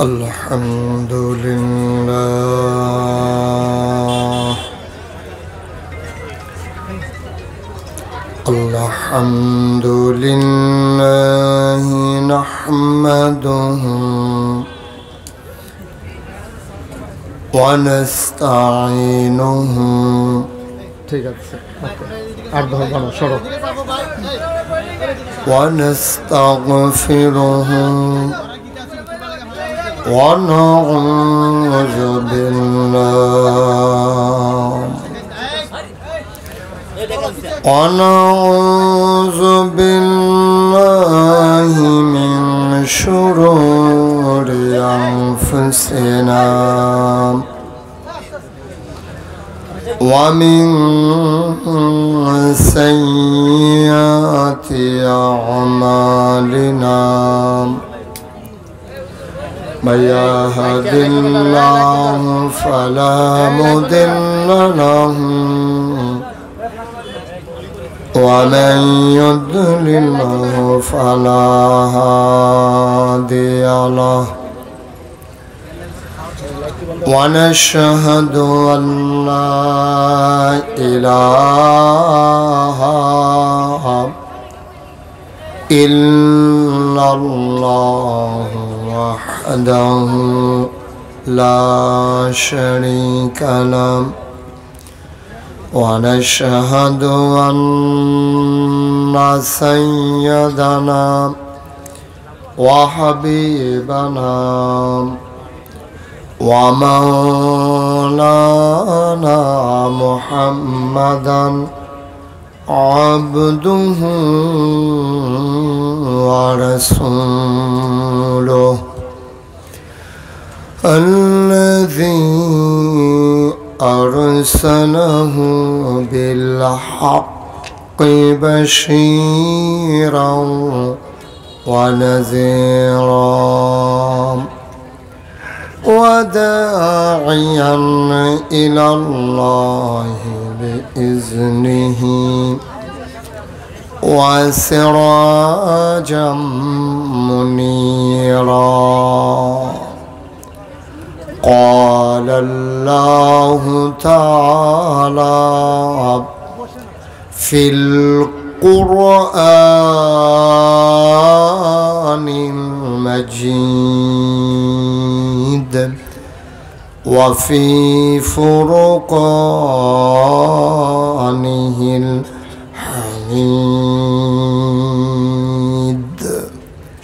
الحمد لله الحمد لله نحمده ونستعينه ونستغفره ونعوذ بالله من شرور أنفسنا ومن سيئات أعمالنا من يهد الله فلا مضل له ومن يضلله فلا هادي له ونشهد أن لا إله إلا الله وحده لا شريك له ونشهد أن سيدنا وحبيبنا ومولانا محمدا عبده ورسوله الذي أرسله بالحق بشيرا ونذيرا وداعيا إلى الله بإذنه وسراجا منيرا قال الله تعالى في القرآن المجيد وفي فرقانه الحميد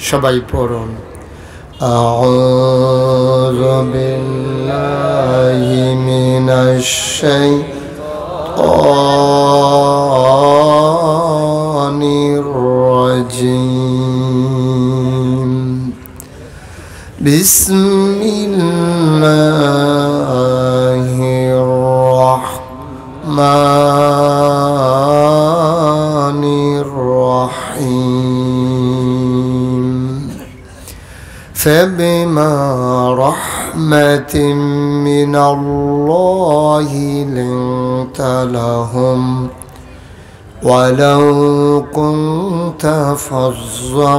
সবাই পড়ুন أعوذ بالله من الشيطان الرجيم بسم الله الرحمن الرحيم فبما رحمة من الله لنت لهم ولو كنت فظا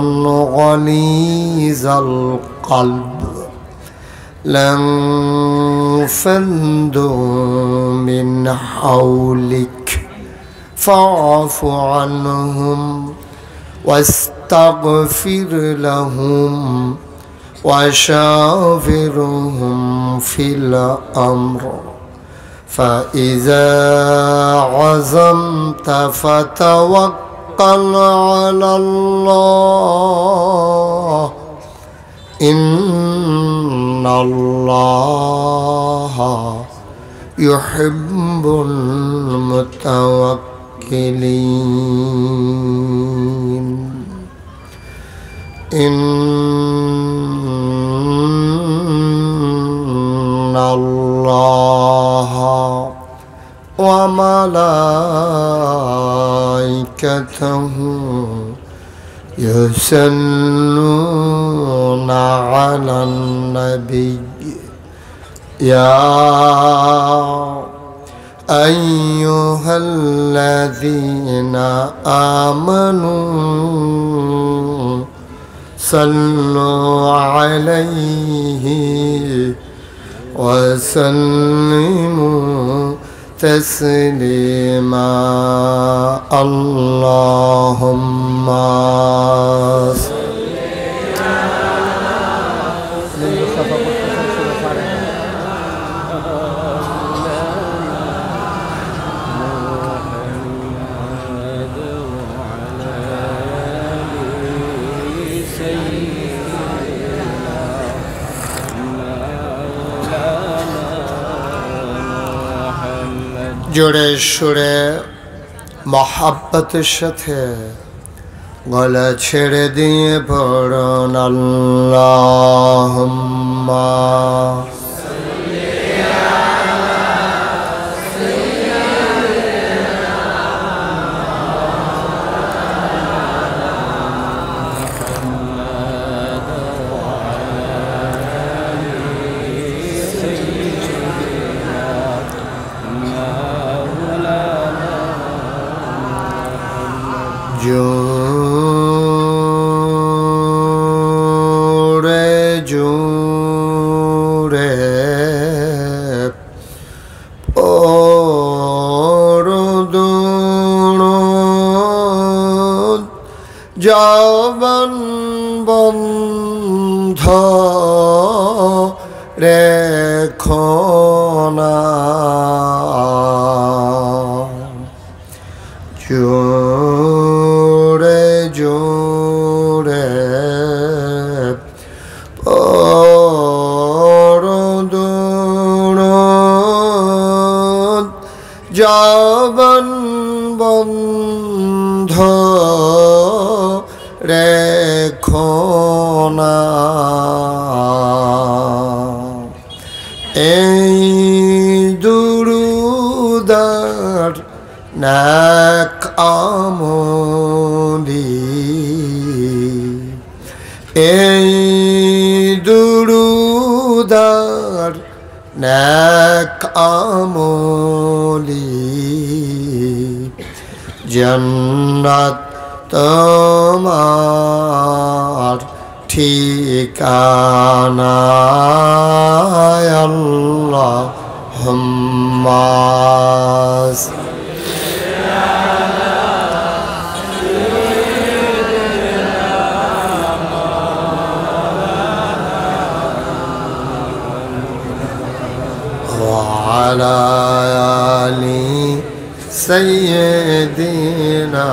غليظ القلب لانفضوا من حولك فاعف عنهم واستغفر لهم وشاورهم في الأمر فإذا عزمت فتوكل على الله إن الله يحب المتوكلين إن الله وملائكته يصلون على النبي يا أيها الذين آمنوا صلوا عليه وسلموا تسليما اللهم জোরে সুরে মহাব্বতের সাথে গলা ছেড়ে দিয়ে পড়ুন আল্লাহুম্মা জোরে জোরে পড়ুন জবান বন্ধ রেখো না জোরে জোরে পড়ুন জবান বন্ধ রেখো না এই দুরুদার নেক আমলি এই দুরুদার নেক আমলি জান্নাত তোমার ঠিকানা আল্লাহুম্মা وعلى آل سيدنا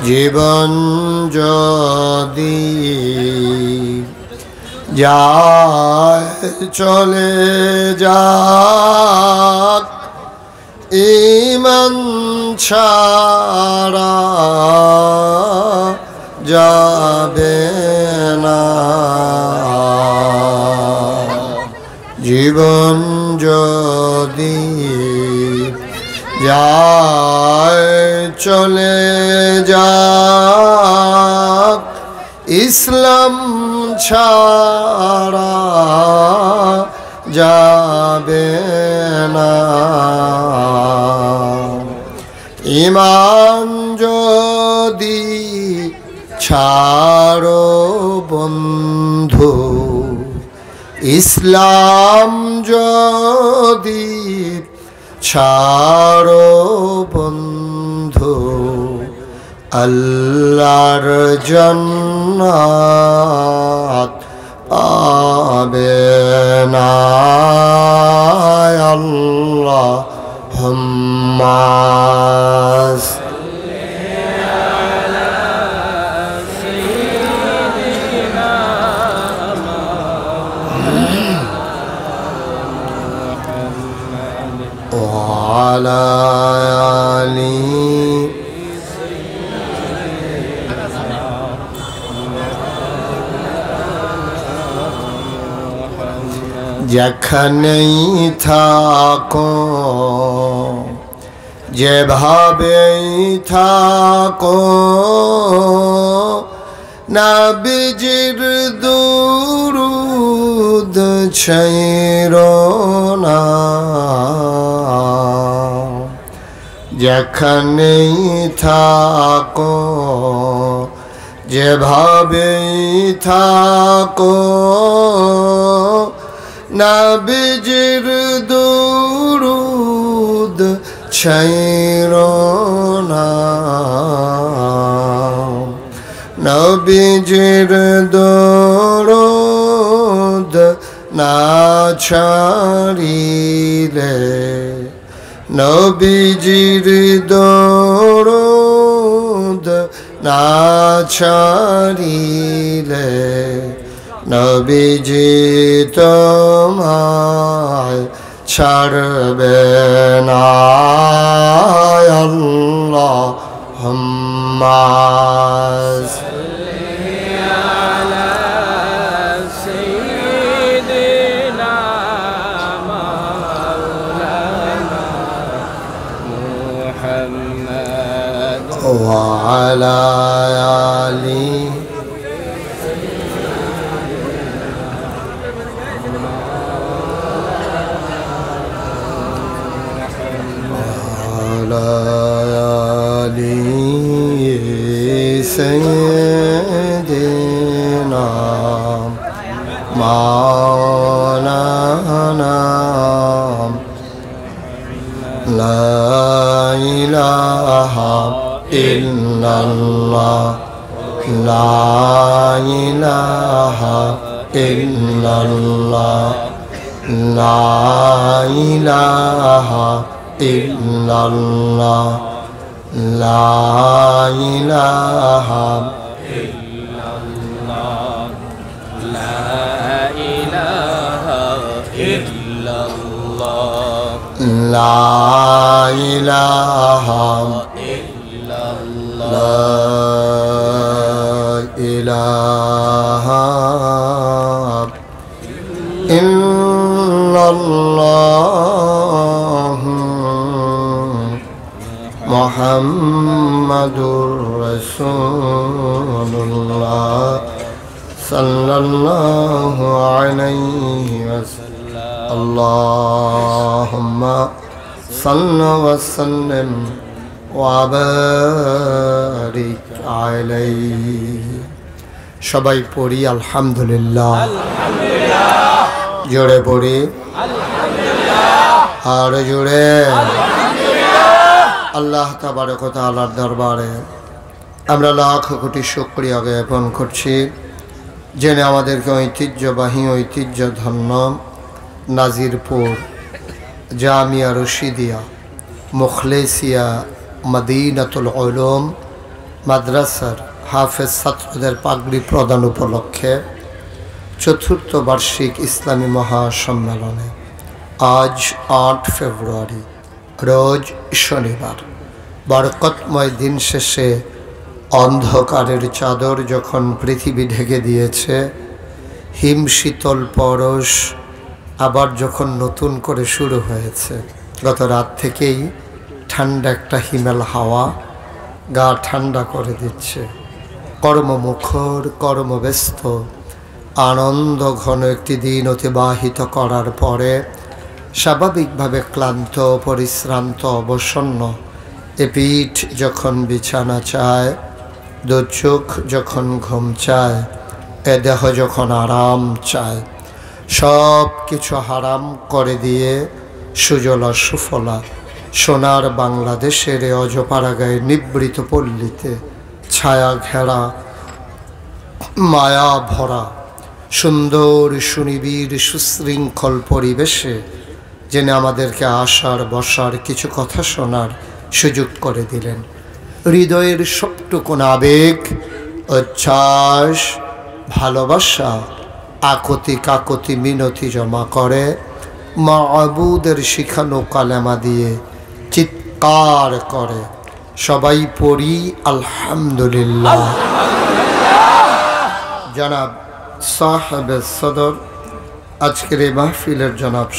জীবন যদি যায় চলে যাক ঈমান ছাড়া যাবে না জীবন যদি যায় চলে যাক ইসলাম ছাড়া যাবে না ঈমান যদি ছাড়ো বন্ধু ইসলাম যদি ছাড়ো বন্ধু আল্লাহর জান্নাত পাবে না আল্লাহুম্মা وعلى آل যেখানেই থাকো যেভাবেই থাকো নবীজির দুরূদ ছাইরো না যেখানেই থাকো যেভাবেই থাকো নবীজির দুরূদ ছাইরো না নবীজির দুরূদ না ছাড়িলে নবীজির দরুদ না ছাড়িলে নবীজি তোমায় ছাড়বে না আল্লাহুম্মা وعلى آله وعلى آل سيدنا مولانا لا إله إلا الله لا إله إلا الله لا إله إلا الله لا إله إلا الله لا إله إلا الله لا إله لا إله إلا الله محمد رسول الله صلى الله عليه وسلم اللهم صل وسلم وبارك عليه সবাই পড়ি আলহামদুলিল্লাহ আলহামদুলিল্লাহ জোরে পড়ি আলহামদুলিল্লাহ আর জোরে আলহামদুলিল্লাহ আল্লাহ তাবারক ওয়া তাআলার দরবারে আমরা লাখ কোটি শুকরিয়া জ্ঞাপন করছি যিনি আমাদেরকে ঐতিহ্যধন্য নাজিরপুর জামিয়া রশিদিয়া মুখলেসিয়া মদিনাতুল উলুম মাদ্রাসার হাফেজ ছাত্রদের পাগড়ি প্রদান উপলক্ষে চতুর্থ বার্ষিক ইসলামী মহাসম্মেলনে আজ 8 ফেব্রুয়ারি রোজ শনিবার বরকতময় দিন শেষে অন্ধকারের চাদর যখন পৃথিবী ঢেকে দিয়েছে হিম শীতল পরশ আবার যখন নতুন করে শুরু হয়েছে গত রাত থেকেই ঠান্ডা একটা হিমেল হাওয়া গা ঠান্ডা করে দিচ্ছে কর্মমুখর কর্মব্যস্ত আনন্দ ঘন একটি দিন অতিবাহিত করার পরে স্বাভাবিকভাবে ক্লান্ত পরিশ্রান্ত অবসন্ন এ পিঠ যখন বিছানা চায় দু চোখ যখন ঘুম চায় এ দেহ যখন আরাম চায় সব কিছু হারাম করে দিয়ে সুজলা সুফলা সোনার বাংলাদেশের অজপাড়াগায় নিবৃত পল্লীতে ছায়া ঘেরা মায়া ভরা সুন্দর সুনিবিড় সুশৃঙ্খল পরিবেশে যিনি আমাদেরকে আসার বসার কিছু কথা শোনার সুযোগ করে দিলেন হৃদয়ের সবটুকুন আবেগ উচ্ছ্বাস ভালোবাসা আকতি কাকতি মিনতি জমা করে মাবুদের শিখানো কালেমা দিয়ে চিৎকার করে সবাই পড়ি আলহামদুলিল্লাহ জনাব সাহেবে সদর আজকের এই মাহফিলের জনাব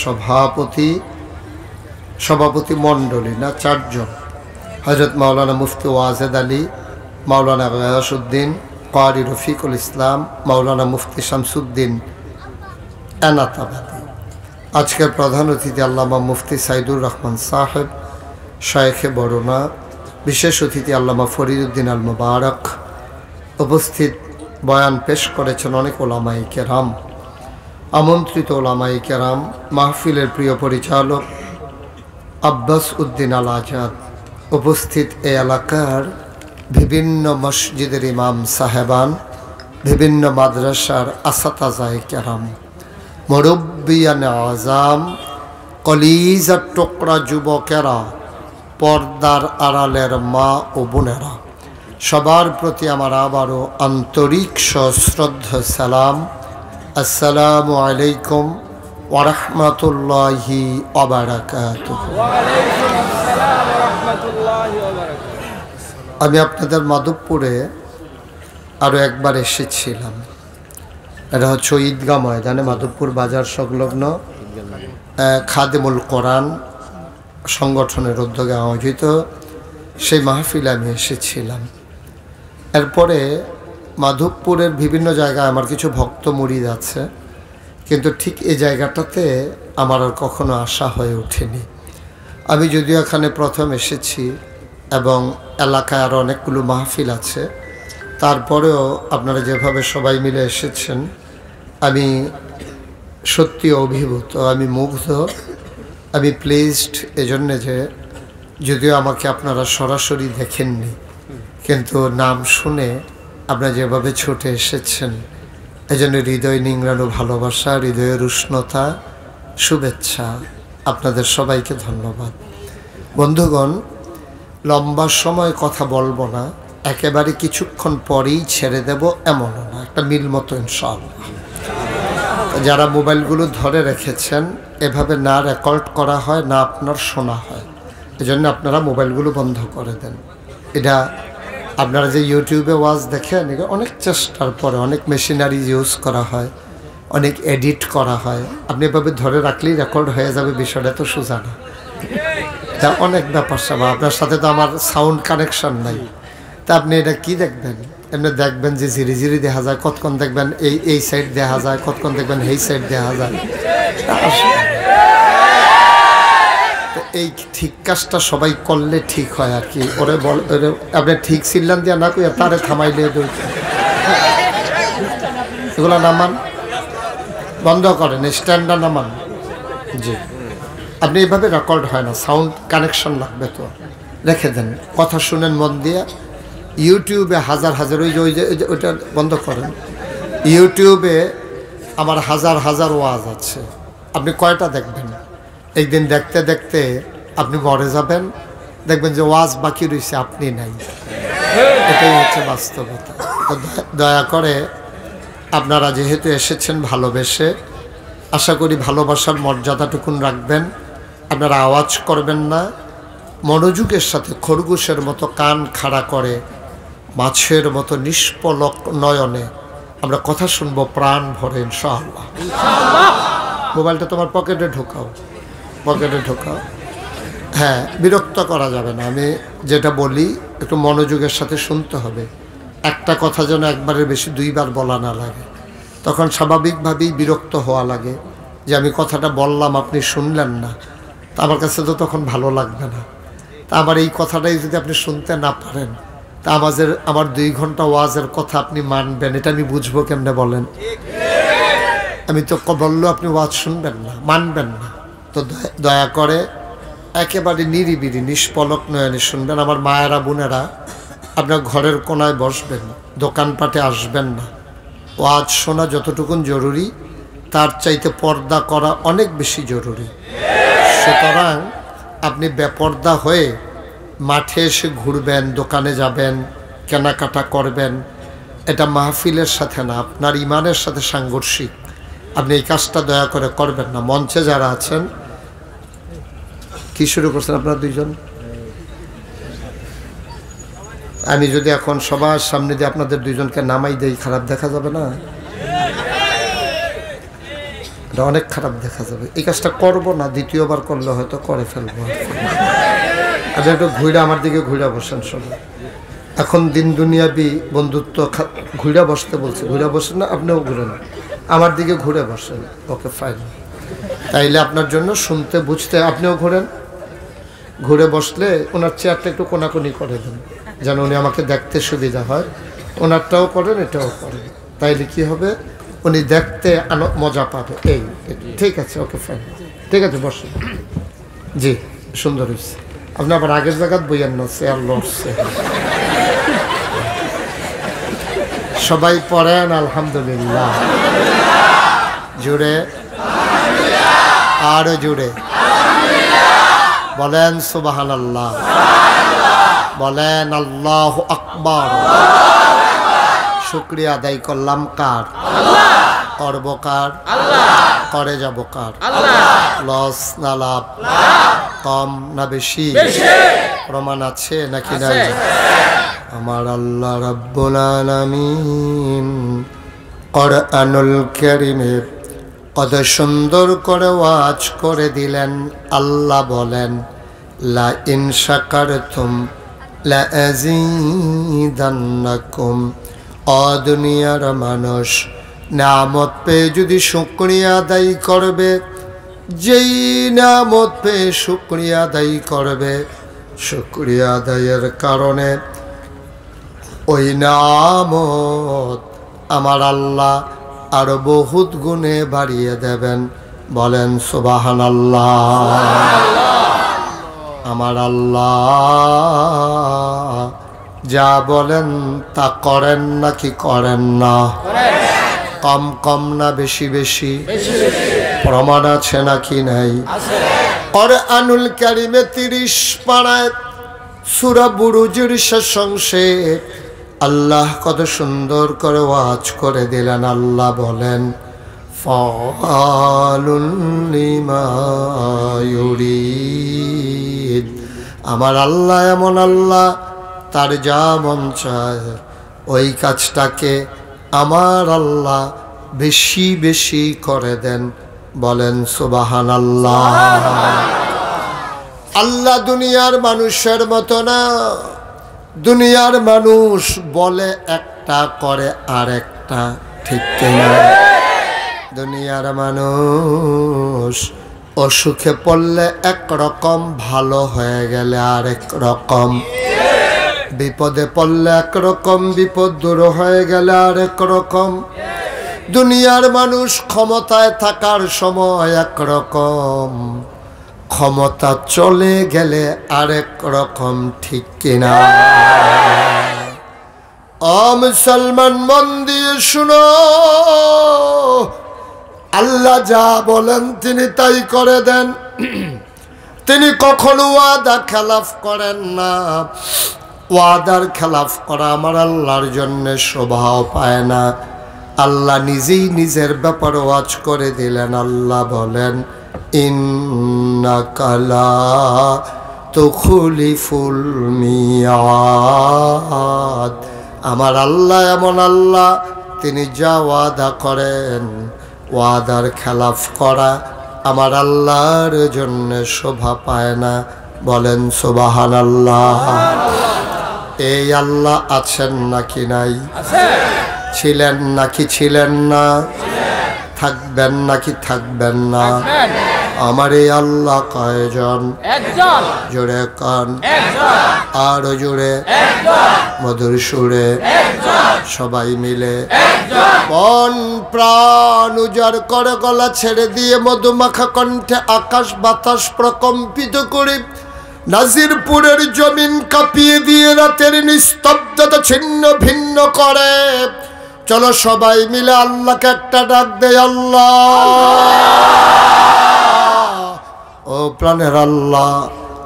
সভাপতি মণ্ডলী না 4 জন হযরত মাওলানা মুফতি ওয়াজেদ আলী মাওলানা গয়াসউদ্দিন কারি রফিকুল ইসলাম মাওলানা মুফতি শামসুদ্দিন এনাতাবাদী আজকের প্রধান অতিথি আল্লামা মুফতি সাইদুর রহমান সাহেব শায়েখে বরনা, বিশেষ অতিথি আল্লামা ফরিদউদ্দিন আল মুবারক, উপস্থিত বয়ান পেশ করেছেন অনেক ওলামাই কেরাম, আমন্ত্রিত ওলামাই কেরাম, মাহফিলের প্রিয় পরিচালক আব্বাস উদ্দিন আল আজাদ, উপস্থিত এই এলাকার বিভিন্ন মসজিদের ইমাম সাহেবান, বিভিন্ন মাদ্রাসার আসাতাজায়ে কেরাম, মুরব্বিয়ানে আজাম, কলিজার টুকরা যুবকেরা, পর্দার আড়ালের মা ও বোনেরা, সবার প্রতি আমার আবারও আন্তরিক সশ্রদ্ধ সালাম। আসসালামু আলাইকুম ওয়া রাহমাতুল্লাহি ওয়া বারাকাতুহু। আমি আপনাদের মাধবপুরে আরও একবার এসেছিলাম। এটা হচ্ছে ঈদগাহ ময়দানে, মাধবপুর বাজার সংলগ্ন খাদেমুল কোরআন সংগঠনের উদ্যোগে আয়োজিত সেই মাহফিলে আমি এসেছিলাম। এরপরে মাধবপুরের বিভিন্ন জায়গায় আমার কিছু ভক্ত মুরিদ আছে, কিন্তু ঠিক এই জায়গাটাতে আমার আর কখনো আসা হয়ে ওঠেনি। আমি যদিও এখানে প্রথম এসেছি এবং এলাকায় আরও অনেকগুলো মাহফিল আছে, তারপরেও আপনারা যেভাবে সবাই মিলে এসেছেন আমি সত্যি অভিভূত, আমি মুগ্ধ, আমি প্লেজড এজন্যে যে যদিও আমাকে আপনারা সরাসরি দেখেননি, কিন্তু নাম শুনে আপনারা যেভাবে ছুটে এসেছেন এজন্য হৃদয় নিংড়ানো ভালোবাসা, হৃদয়ের উষ্ণতা, শুভেচ্ছা, আপনাদের সবাইকে ধন্যবাদ। বন্ধুগণ, লম্বা সময় কথা বলবো না, একেবারে কিছুক্ষণ পরেই ছেড়ে দেব এমনও না, একটা মিল মতো ইনশাআল্লাহ। যারা মোবাইলগুলো ধরে রেখেছেন, এভাবে না রেকর্ড করা হয় না আপনার শোনা হয়, এজন্য আপনারা মোবাইলগুলো বন্ধ করে দেন। এটা আপনারা যে ইউটিউবে ওয়াজ দেখেন, এটা অনেক চেষ্টার পরে অনেক মেশিনারি ইউজ করা হয়, অনেক এডিট করা হয়। আপনি এভাবে ধরে রাখলেই রেকর্ড হয়ে যাবে, বিষয়টা তো সোজা না, এটা অনেক ব্যাপার স্যাপার। আপনার সাথে তো আমার সাউন্ড কানেকশন নাই, তা আপনি এটা কি দেখবেন? এমনি দেখবেন যে ঝিরি ঝিরি দেখা যায়, কতক্ষণ দেখবেন এই সাইড দেখা যায়, কতক্ষণ দেখবেন এই সাইড দেখা যায়। এই ঠিক কাজটা সবাই করলে ঠিক হয় আর কি। ওরে বল, আপনি ঠিক সিল্লান দিয়া না কইয়া তারে থামাইলে এগুলো নামান, বন্ধ করেন, স্ট্যান্ডার্ড নামান। জি, আপনি এইভাবে রেকর্ড হয় না, সাউন্ড কানেকশন লাগবে, তো রেখে দেন, কথা শুনেন মন দিয়ে। ইউটিউবে হাজার হাজার ওই যে ওইটা বন্ধ করেন। ইউটিউবে আমার হাজার হাজার ওয়াজ আছে, আপনি কয়টা দেখবেন? একদিন দেখতে দেখতে আপনি মরে যাবেন, দেখবেন যে ওয়াজ বাকি রয়েছে, আপনি নাই। এটাই হচ্ছে বাস্তবতা। তো দয়া করে আপনারা যেহেতু এসেছেন ভালোবেসে, আশা করি ভালোবাসার মর্যাদাটুকুন রাখবেন। আপনারা আওয়াজ করবেন না, মনোযোগের সাথে খরগোশের মতো কান খাড়া করে মাছের মতো নিষ্পলক নয়নে আমরা কথা শুনবো প্রাণ ভরে ইনশাআল্লাহ। মোবাইলটা তোমার পকেটে ঢোকাও, পকেটে ঢোকাও। হ্যাঁ, বিরক্ত করা যাবে না। আমি যেটা বলি একটু মনোযোগের সাথে শুনতে হবে। একটা কথা যেন একবারের বেশি দুইবার বলা না লাগে, তখন স্বাভাবিকভাবেই বিরক্ত হওয়া লাগে যে আমি কথাটা বললাম আপনি শুনলেন না, তা আমার কাছে তো তখন ভালো লাগবে না। তা আমার এই কথাটাই যদি আপনি শুনতে না পারেন, তা আমার 2 ঘন্টা ওয়াজের কথা আপনি মানবেন, এটা আমি বুঝবো কেমনে বলেন? আমি তো বললেও আপনি ওয়াজ শুনবেন না, মানবেন না। তো দয়া করে একেবারে নিরিবিলি নিষ্পলক নয়নে শুনবেন। আমার মায়েরা বোনেরা, আপনার ঘরের কোনায় বসবেন, দোকানপাটে আসবেন না। ওয়াজ শোনা যতটুকুন জরুরি, তার চাইতে পর্দা করা অনেক বেশি জরুরি। সুতরাং আপনি বেপর্দা হয়ে মাঠে এসে ঘুরবেন, দোকানে যাবেন, কেনাকাটা করবেন, এটা মাহফিলের সাথে না, আপনার ইমানের সাথে সাংঘর্ষিক। আপনি এই কাজটা দয়া করে করবেন না। মঞ্চে যারা আছেন, কি শুরু করছেন আপনারা দুইজন? আমি যদি এখন সবার সামনে দিয়ে আপনাদের দুইজনকে নামাই দেই, খারাপ দেখা যাবে না? এটা অনেক খারাপ দেখা যাবে। এই কাজটা করবো না, দ্বিতীয়বার করলে হয়তো করে ফেলবো। আচ্ছা, একটু ঘুরে আমার দিকে ঘুরে বসেন সবাই। এখন দিন দুনিয়াবি বন্ধুত্ব, ঘুরে বসতে বলছি, ঘুরে বসেন না, আপনিও ঘুরেন, আমার দিকে ঘুরে বসেন। ওকে, ফাইন। তাইলে আপনার জন্য শুনতে বুঝতে, আপনিও ঘোরেন, ঘুরে বসলে ওনার চেয়ারটা একটু কোনাকুনি করে দেন, যেন উনি আমাকে দেখতে সুবিধা হয়। ওনারটাও করেন, এটাও করেন, তাইলে কি হবে, উনি দেখতে মজা পাবে। এই ঠিক আছে, ওকে ফাইন, ঠিক আছে, বসুন। জি, সুন্দর হয়েছে। আপনি আবার আগের জায়গাত বইয়েন না, চেয়ার লড়ছে। সবাই পড়েন আলহামদুলিল্লাহ, জুড়ে আরো জুড়ে বলেন সুবহানাল্লাহ, বলেন আল্লাহু আকবার। শুকরিয়া আদায় করলাম কার? করব কার? করে যাব কার? লস না লাভ, কম না বেশি? প্রমাণ আছে নাকি নাই? আমার আল্লাহ রাব্বুল আলামিন কোরআনুল কারীমে কত সুন্দর করে ওয়াজ করে দিলেন। আল্লাহ বলেন, লা ইন শাকারতুম লা আযীদান্নাকুম। ও দুনিয়ার মানুষ, নিয়ামত পেয়ে যদি শুকরিয়া আদায় করবে, যেই নিয়ামত পেয়ে শুকরিয়া আদায় করবে, শুকরিয়া আদায়ের কারণে ওই নিয়ামত আমার আল্লাহ আরো বহুত গুণে বাড়িয়ে দেবেন। বলেন সুবহানাল্লাহ। আমার আল্লাহ যা বলেন তা করেন নাকি করেন না? কম কম না বেশি বেশি? প্রমাণ আছে নাকি নাই? কোরআনুল কারীমে 30 পারায় সূরা বুরুজের শেষ অংশে আল্লাহ কত সুন্দর করে ওয়াজ করে দিলেন। আল্লাহ বলেন, ফাআলুন লিমা ইউরিদ। আমার আল্লাহ এমন আল্লাহ, তার যা মন চায় ওই কাজটাকে আমার আল্লাহ বেশি বেশি করে দেন। বলেন সুবহানাল্লাহ। আল্লাহ দুনিয়ার মানুষের মতো না। দুনিয়ার মানুষ বলে একটা, করে আরেকটা, ঠিক কিনা? দুনিয়ার মানুষ অসুখে পড়লে একরকম, ভালো হয়ে গেলে আরেক রকম, বিপদে পড়লে একরকম, বিপদ দূর হয়ে গেলে আরেক রকম। দুনিয়ার মানুষ ক্ষমতায় থাকার সময় একরকম, ক্ষমতা চলে গেলে আরেক রকম, ঠিক কিনা? ও মুসলমান, মন দিয়ে শুনো, আল্লাহ যা বলেন তিনি তাই করে দেন। তিনি কখনো ওয়াদা খেলাফ করেন না। ওয়াদার খেলাফ করা আমার আল্লাহর জন্য শোভাও পায় না। আল্লাহ নিজেই নিজের ব্যাপারে ওয়াজ করে দিলেন। আল্লাহ বলেন, ইন্নাকা লা তুখলিফুল মিয়াদ। আমার আল্লাহ এমন আল্লাহ, তিনি যা ওয়াদা করেন, ওয়াদার খেলাফ করা আমার আল্লাহর জন্য শোভা পায় না। বলেন সুবহানাল্লাহ। এই আল্লাহ আছেন নাকি নাই? ছিলেন নাকি ছিলেন না? থাকবেন নাকি থাকবেন না? আমার এই আল্লাহ কয়জন? একজন। জোরে কান, আরো জোরে, মধুর সুরে, সবাই মিলে মন প্রাণ উজাড় করে গলা ছেড়ে দিয়ে মধুমাখা কণ্ঠে আকাশ বাতাস প্রকম্পিত করে নাজিরপুরের জমিন কাঁপিয়ে দিয়ে রাতের নিস্তব্ধতা ছিন্ন ভিন্ন করে চলো সবাই মিলে আল্লাহকে একটা ডাক দেয়, আল্লাহ। ও প্রাণের আল্লাহ,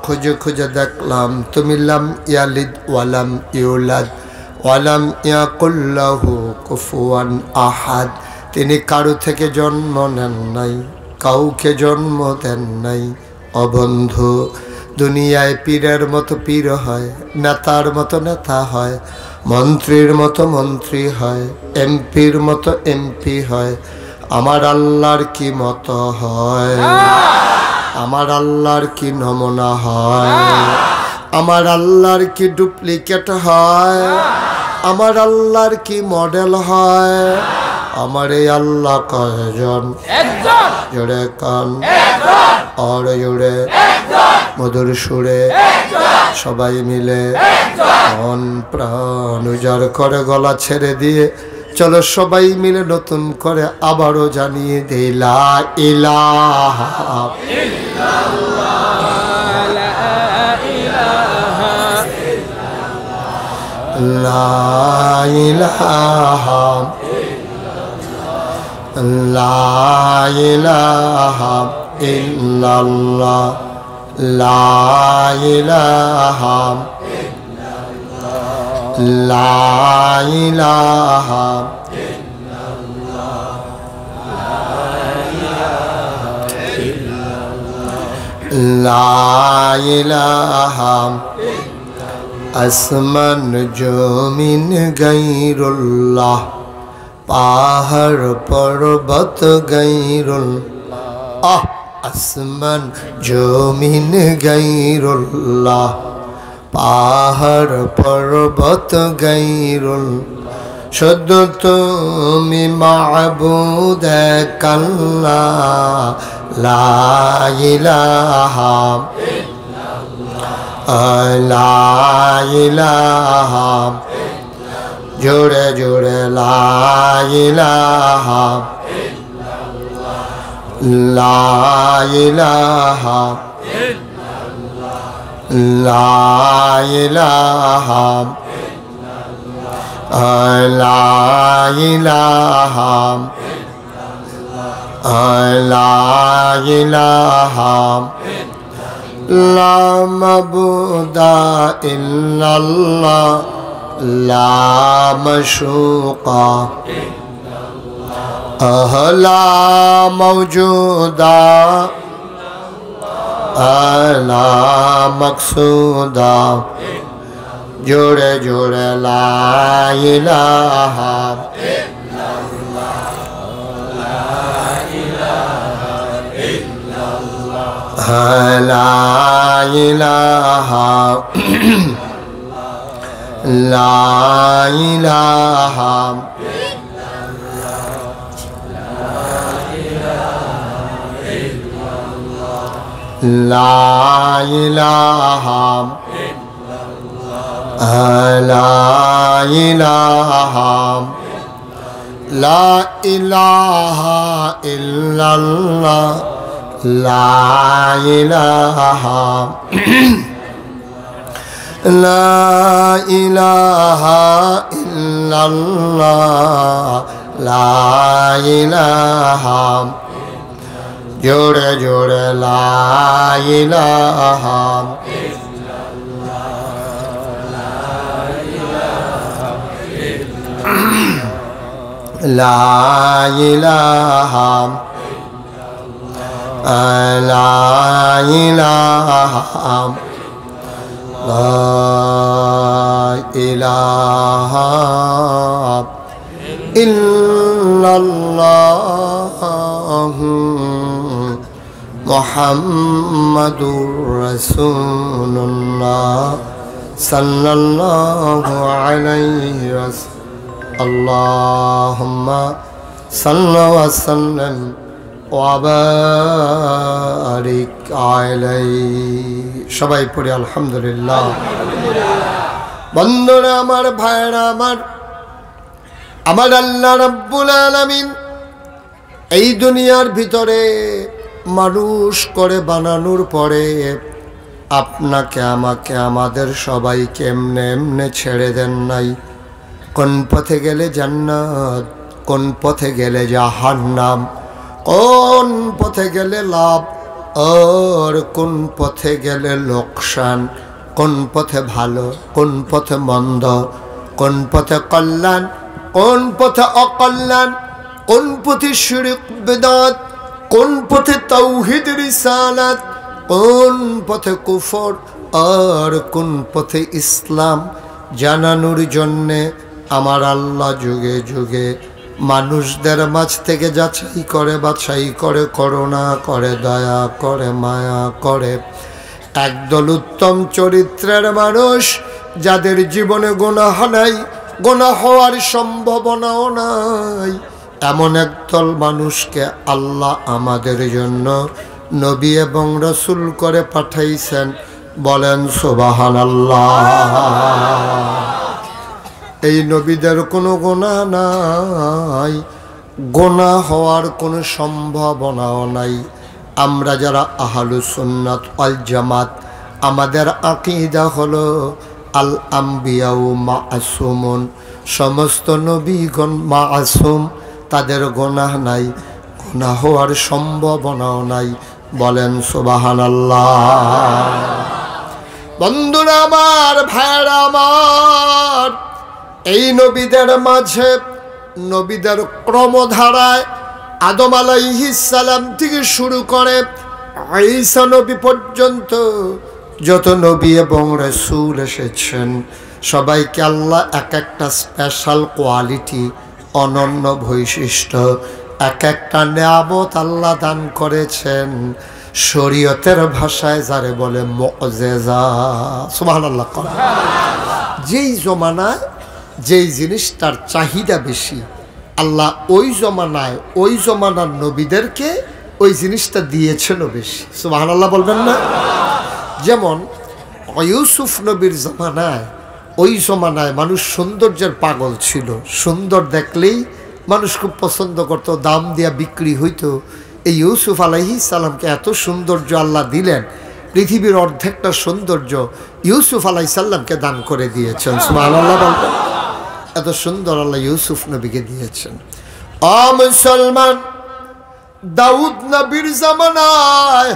খুঁজে খুঁজে দেখলাম তুমি লাম ইয়ালিদ ওয়ালাম ইউলাদ ওয়ালাম ইয়াকুল লাহু কুফুয়ান আহাদ। তিনি কারো থেকে জন্ম নেন নাই, কাউকে জন্ম দেন নাই। অবন্ধু, দুনিয়ায় পীরের মতো পীর হয়, নেতার মতো নেতা হয়, মন্ত্রীর মতো মন্ত্রী হয়, এমপির মতো এমপি হয়। আমার আল্লাহর কি মতো হয়? আমার আল্লাহর কি নমুনা হয়? আমার আল্লাহর কি ডুপ্লিকেট হয়? আমার আল্লাহর কি মডেল হয়? আমার এই আল্লাহ কয়জন? একজন। জোরে কান, আর জোরে, মধুর সুরে সবাই মিলে মন প্রাণ উজাড় করে গলা ছেড়ে দিয়ে চলো সবাই মিলে নতুন করে আবারও জানিয়ে দেই লা ইলাহা লা ইলাহা লা ইলাহা ইল্লাল্লাহ লা ইলাহা লা ইলাহা লা ইলাহা আসমান জমিন গায়রুল্লাহ পাহাড় পর্বত গায়রুল্লাহ আসমান জমিন গায়রুল্লাহ পাহাড় পর্বত গায়রুল্লাহ শুধু তুমি মাবুদ এক আল্লাহ লা ইলাহা লা ইলাহা জোরে জোরে লা ইলাহা লা ইলাহা লা ইলাহা লা ইলাহা লা ইলাহা লা মাবুদা ইল্লাল্লাহ লা মাশুকা লা মাওজুদা লা মাকসুদা জোরে জোরে লা ইলাহা লা ইলাহা লা ইলাহা লা ইলাহা লা ইলাহা লা ইলাহা ইল্লাল্লাহ লা ইলাহা লা ইলাহা ইল্লাল্লাহ লা ইলাহা জোরে জোরে লা ইলাহা লা ইলাহা লা ইলাহা লা ইলাহা ইল্লাল্লাহ মুহাম্মাদুর রাসূলুল্লাহ সাল্লাল্লাহু আলাইহি ওয়াসাল্লাম আল্লাহুম্মা সাল্লি ওয়া সাল্লিম ওয়া বারিক আলাইহি সবাই পড়ি আলহামদুলিল্লাহ। বন্ধুরা আমার, ভাইরা আমার, আমার আল্লাহ রাব্বুল আলামিন এই দুনিয়ার ভিতরে মানুষ করে বানানোর পরে আপনাকে আমাকে আমাদের সবাইকে এমনে এমনে ছেড়ে দেন নাই। কোন পথে গেলে জান্নাত, কোন পথে গেলে জাহান্নাম, কোন পথে গেলে লাভ আর কোন পথে গেলে লোকসান, কোন পথে ভালো, কোন পথে মন্দ, কোন পথে কল্যাণ, কোন পথে অকল্যাণ, কোন পথে শিরক বিদআত, কোন পথে তাওহীদ রিসালাত, কোন পথে কুফর আর কোন পথে ইসলাম জানানোর জন্যে আমার আল্লাহ যুগে যুগে মানুষদের মাঝ থেকে যাচাই করে, বাছাই করে, করুণা করে, দয়া করে, মায়া করে একদল উত্তম চরিত্রের মানুষ, যাদের জীবনে গুনাহ নাই, গুনাহ হওয়ার সম্ভাবনাও নাই, এমন একদল মানুষকে আল্লাহ আমাদের জন্য নবী এবং রসুল করে পাঠাইছেন। বলেন সুবহানাল্লাহ। এই নবীদের কোনো গুনাহ নাই, গুনাহ হওয়ার কোনো সম্ভাবনাও নাই। আমরা যারা আহলুস সুন্নাত ওয়াল জামাত, আমাদের আকীদা হলো আল আম্বিয়াউ মাসুমুন, সমস্ত নবীগণ মাসুম, তাদের গুনাহ নাই, গুনাহ হওয়ার সম্ভাবনাও নাই। বলেন সুবহানাল্লাহ। বন্ধুরা আমার, ভাইরা আমার, এই নবীদের মাঝে, নবীদের ক্রমধারায় আদম আলাইহিস সালাম থেকে শুরু করে ঈসা নবী পর্যন্ত যত নবী এবং রাসূল এসেছেন, সবাইকে আল্লাহ এক একটা স্পেশাল কোয়ালিটি, অনন্য বৈশিষ্ট্য, এক একটা নিয়ামত আল্লাহ দান করেছেন। শরীয়তের ভাষায় যারে বলে মুআজিজা। সুবহানাল্লাহ। যেই জমানায় যেই জিনিসটার চাহিদা বেশি, আল্লাহ ওই জমানায় ওই জমানার নবীদেরকে ওই জিনিসটা দিয়েছিল বেশি। সুবহানাল্লাহ বলবেন না? যেমন ইউসুফ নবীর জমানায়, ওই জমানায় মানুষ সৌন্দর্যের পাগল ছিল। সুন্দর দেখলেই মানুষ খুব পছন্দ করত, দাম দিয়া বিক্রি হইতো। এই ইউসুফ আলাইহিস সালামকে এত সৌন্দর্য আল্লাহ দিলেন, পৃথিবীর অর্ধেকটা সৌন্দর্য ইউসুফ আলাইহিস সালামকে দান করে দিয়েছেন। সুবহানাল্লাহ বলবেন? এত সুন্দর আল্লাহ ইউসুফ নবীকে দিয়েছেন। মুসলমান, দাউদ নবীর জামানায়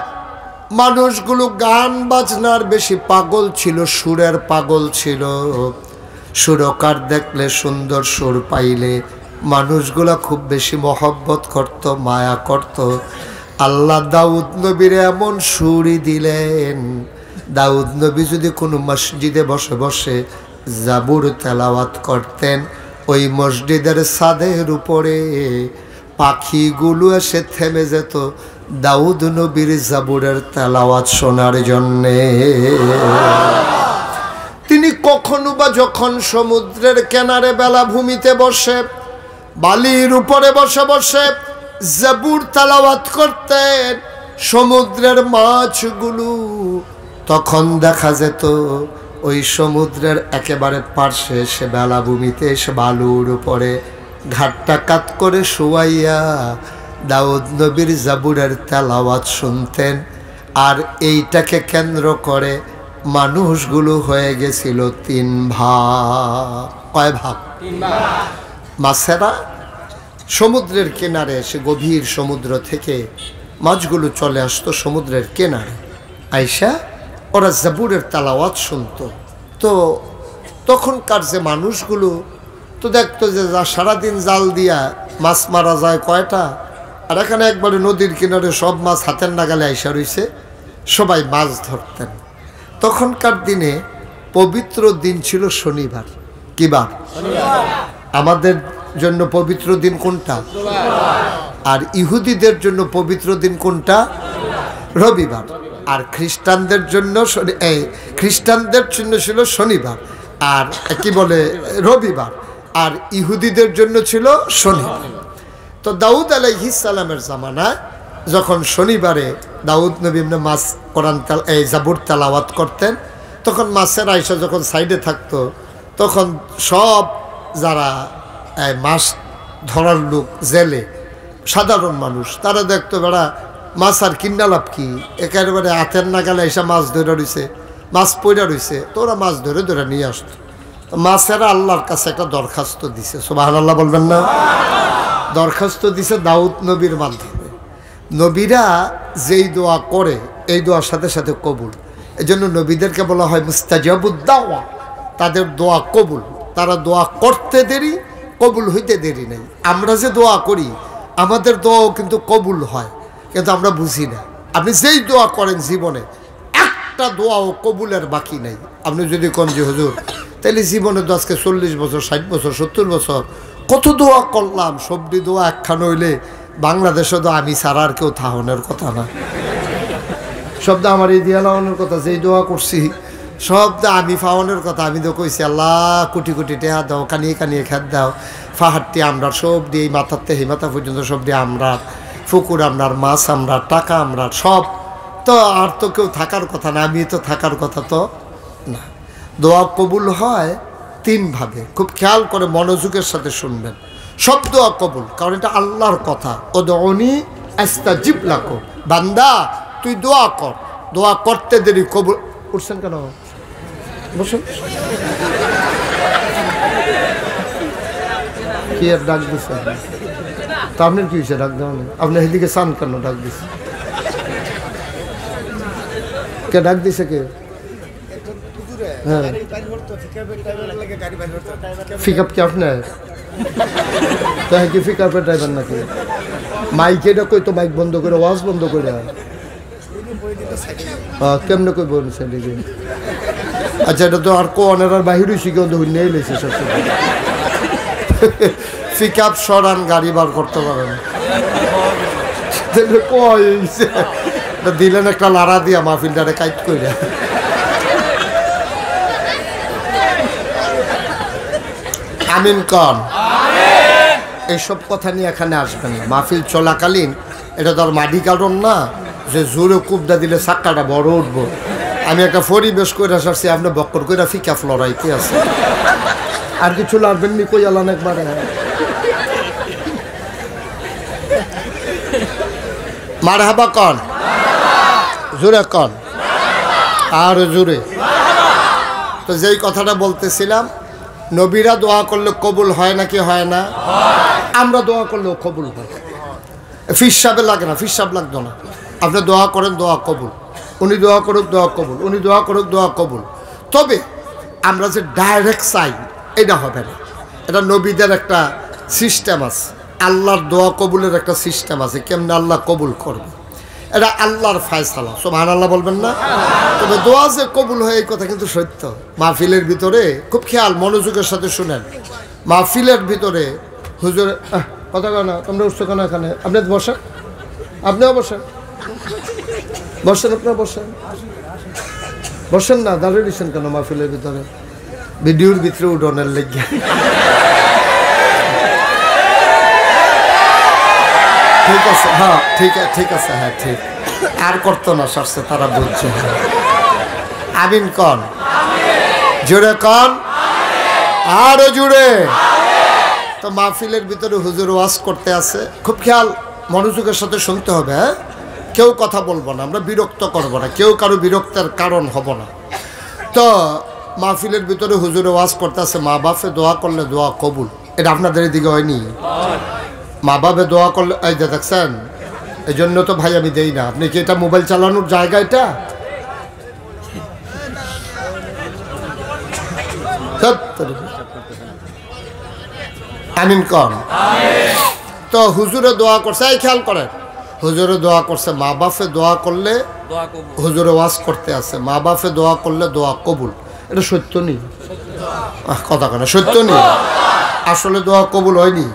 মানুষগুলো গান বাজনার বেশি পাগল ছিল, সুরের পাগল ছিল। সুরকার দেখলে, সুন্দর সুর পাইলে মানুষগুলা খুব বেশি মহব্বত করত, মায়া করত। আল্লাহ দাউদ নবীর এমন সুরই দিলেন, দাউদ নবী যদি কোনো মসজিদে বসে বসে জাবুর তেলাওয়াত করতেন, ওই মসজিদের ছাদের উপরে পাখিগুলো এসে থেমে যেত দাউদ নবীর জাবুরের তেলাওয়াত শোনার জন্যে। তিনি কখনো বা যখন সমুদ্রের কিনারে বেলাভূমিতে বসে, বালির উপরে বসে বসে জাবুর তেলাওয়াত করতেন, সমুদ্রের মাছগুলো তখন দেখা যেত ওই সমুদ্রের একেবারে পার্শ্বে এসে বেলাভূমিতে এসে বালুর উপরে ঘাটটা কাত করে শুয়াইয়া দাউদ নবীর জাবুরের তেলাওয়াত শুনতেন। আর এইটাকে কেন্দ্র করে মানুষগুলো হয়ে গেছিল তিন ভাগ। কয় ভাগ? মাছেরা সমুদ্রের কিনারে এসে, গভীর সমুদ্র থেকে মাছগুলো চলে আসতো সমুদ্রের কিনারে আইসা, ওরা জাবুরের তেলাওয়াত শুনতো। তো তখনকার যে মানুষগুলো তো দেখতো যে সারাদিন জাল দিয়া মাছ মারা যায় কয়টা, আর এখানে একবারে নদীর কিনারে সব মাছ হাতের নাগালে আইসা রইছে, সবাই মাছ ধরতেন। তখনকার দিনে পবিত্র দিন ছিল শনিবার। কি বার? আমাদের জন্য পবিত্র দিন কোনটা? আর ইহুদিদের জন্য পবিত্র দিন কোনটা? রবিবার। আর খ্রিস্টানদের জন্য খ্রিস্টানদের জন্য ছিল শনিবার, আর কি বলে রবিবার, আর ইহুদিদের জন্য ছিল শনিবার। তো দাউদ আলাইহিস সালামের জামানায় যখন শনিবারে দাউদ নবী মাছ কোরআন জাবুর তেলাওয়াত করতেন, তখন মাছের আইসা যখন সাইডে থাকতো, তখন সব যারা মাছ ধরার লোক, জেলে সাধারণ মানুষ, তারা দেখতো বেড়া মাছ আর কিনা লাভ কি, একেবারে হাতের নাগালে এসে মাছ ধরে রয়েছে, মাছ পইরা রয়েছে, তো ওরা মাছ ধরে ধরে নিয়ে আসতো। তো মাছেরা আল্লাহর কাছে একটা দরখাস্ত দিছে। সুবহানাল্লাহ বলবেন না? দরখাস্ত দিছে দাউদ নবীর মাধ্যমে। নবীরা যেই দোয়া করে এই দোয়ার সাথে সাথে কবুল। এই জন্য নবীদেরকে বলা হয় মুস্তাজাবুদ দাওয়া, তাদের দোয়া কবুল। তারা দোয়া করতে দেরি, কবুল হইতে দেরি নেই। আমরা যে দোয়া করি আমাদের দোয়াও কিন্তু কবুল হয়, কিন্তু আমরা বুঝি না। আপনি যেই দোয়া করেন জীবনে একটা দোয়াও কবুলের বাকি নেই। আপনি যদি কোন যে হুজুর তাহলে জীবনে তো আজকে 40 বছর, 60 বছর, 70 বছর কত দোয়া করলাম, সবটি দোয়া একখান হইলে বাংলাদেশে তো আমি ছাড়া আর কেউ থাহনের কথা না। শব্দ আমার এই দিয়া লাগানোর কথা, যেই দোয়া করছি শব্দ আমি ফাওয়ানোর কথা। আমি তো কইছি আল্লাহ কোটি কোটি টেহা দাও, কানিয়ে কানিয়ে খেত দাও, ফাহারটি আমরা সব দিয়ে মাথার থেকে মাথা পর্যন্ত সব দিয়ে আমরা পুকুর আমরার, মাছ আমরা, টাকা আমরা, সব তো আর তো কেউ থাকার কথা না, আমি তো থাকার কথা তো না। দোয়া কবুল হয় তিনভাবে, খুব খেয়াল করে মনোযোগের সাথে শুনবেন। সব দোয়া কবুল, কারণ এটা আল্লাহর কথা। উদউনি আস্তাজিব লাকুম, বান্দা তুই দোয়া কর, দোয়া করতে দেরি কবুল। উঠছেন কেন? বসুন। কি আর ডাক দিচ্ছে? তা আপনার কি হয়েছে ডাক দেওয়া? আপনি এদিকে চান কেন? ডাক দিচ্ছে কে? ডাক দিছে কে? হ্যাঁ, পিকআপ কি আপনার? তাই কি পিকআপের ড্রাইভার নাকি? মাইক এটা কই তো, মাইক বন্ধ করে, ওয়াজ বন্ধ করে। কেমনে কই বলছে দেখি? আচ্ছা, এটা তো আর কোনের আর বাহির হয়েছে, কেউ তো নিয়ে লেছে সবসময়। পিকআপ সরান, গাড়ি বার করতে পারেন। দিলেন একটা লাড়া দিয়া মাহফিলটারে কাইট করে। আমিন কন। এইসব কথা নিয়ে এখানে আসবেন না। মাহফিল চলাকালীন এটা তো আর মাটি কারণ না যে জোরে কুবদা দিলে চাক্কাটা বড় উঠবো। আমি একটা পরিবেশ করে আসছি, আপনি বক্কর করে ফিকা লড়াইতে আছে। আর কিছু লাগবেন নি? কই আলান একবারে। মারহাবা কন, জোরে কন, আর জোরে। তো যেই কথাটা বলতেছিলাম, নবীরা দোয়া করলে কবুল হয় নাকি হয় না? আমরা দোয়া করলেও কবুল হয়। ফিসাবে লাগে না, ফিসাব লাগতো না। আপনি দোয়া করেন, দোয়া কবুল। উনি দোয়া করুক, দোয়া কবুল। উনি দোয়া করুক, দোয়া কবুল। তবে আমরা যে ডাইরেক্ট চাই, এটা হবে না। এটা নবীদের একটা সিস্টেম আছে, আল্লাহর দোয়া কবুলের একটা সিস্টেম আছে, কেমনে আল্লাহ কবুল করবে এটা আল্লাহর ফায়সালা। সুবহানাল্লাহ বলবেন না? তবে দোয়া যে কবুল হয় এই কথা কিন্তু সত্য। মাহফিলের ভিতরে খুব খেয়াল মনোযোগের সাথে শুনেন। মাহফিলের ভিতরে হুজুর কথা কয় না, তোমরা উঠছো কেন এখানে? আপনি বসেন, আপনিও বসেন, বসেন, আপনার বসেন, বসেন না, দাঁড়িয়ে দিচ্ছেন কেন মাহফিলের ভিতরে? ভিডিওর ভিতরে উঠোনের লেগে। ঠিক আছে, হ্যাঁ ঠিক আছে, ঠিক আছে, হ্যাঁ ঠিক। আর করতো না সারছে, তারা বলছে। আমিন কন, জোরে কন, আরো জোরে। তো মাহফিলের ভিতরে হুজুর ওয়াজ করতে আছে, খুব খেয়াল মনোযোগের সাথে শুনতে হবে। হ্যাঁ, কেউ কথা বলবো না, আমরা বিরক্ত করবো না, কেউ কারো বিরক্তের কারণ হব না। তো মাহফিলের ভিতরে হুজুর ওয়াজ করতে আছে, মা বাপে দোয়া করলে দোয়া কবুল। এটা আপনাদের এদিকে হয়নি? মা বাপে দোয়া করলে, এই যে দেখছেন, এই জন্য তো ভাই আমি দেই না। আপনি কি এটা মোবাইল চালানোর জায়গা? এটা আমিন কন। তো হুজুরে দোয়া করছে, এই খেয়াল করেন, হুজুরে দোয়া করছে, মা বাপে দোয়া করলে হুজুরে ওয়াজ করতে আছে, মা বাপে দোয়া করলে দোয়া কবুল। এটা সত্য নেই? কথা কেনা সত্য নেই? আসলে দোয়া কবুল হয়নি?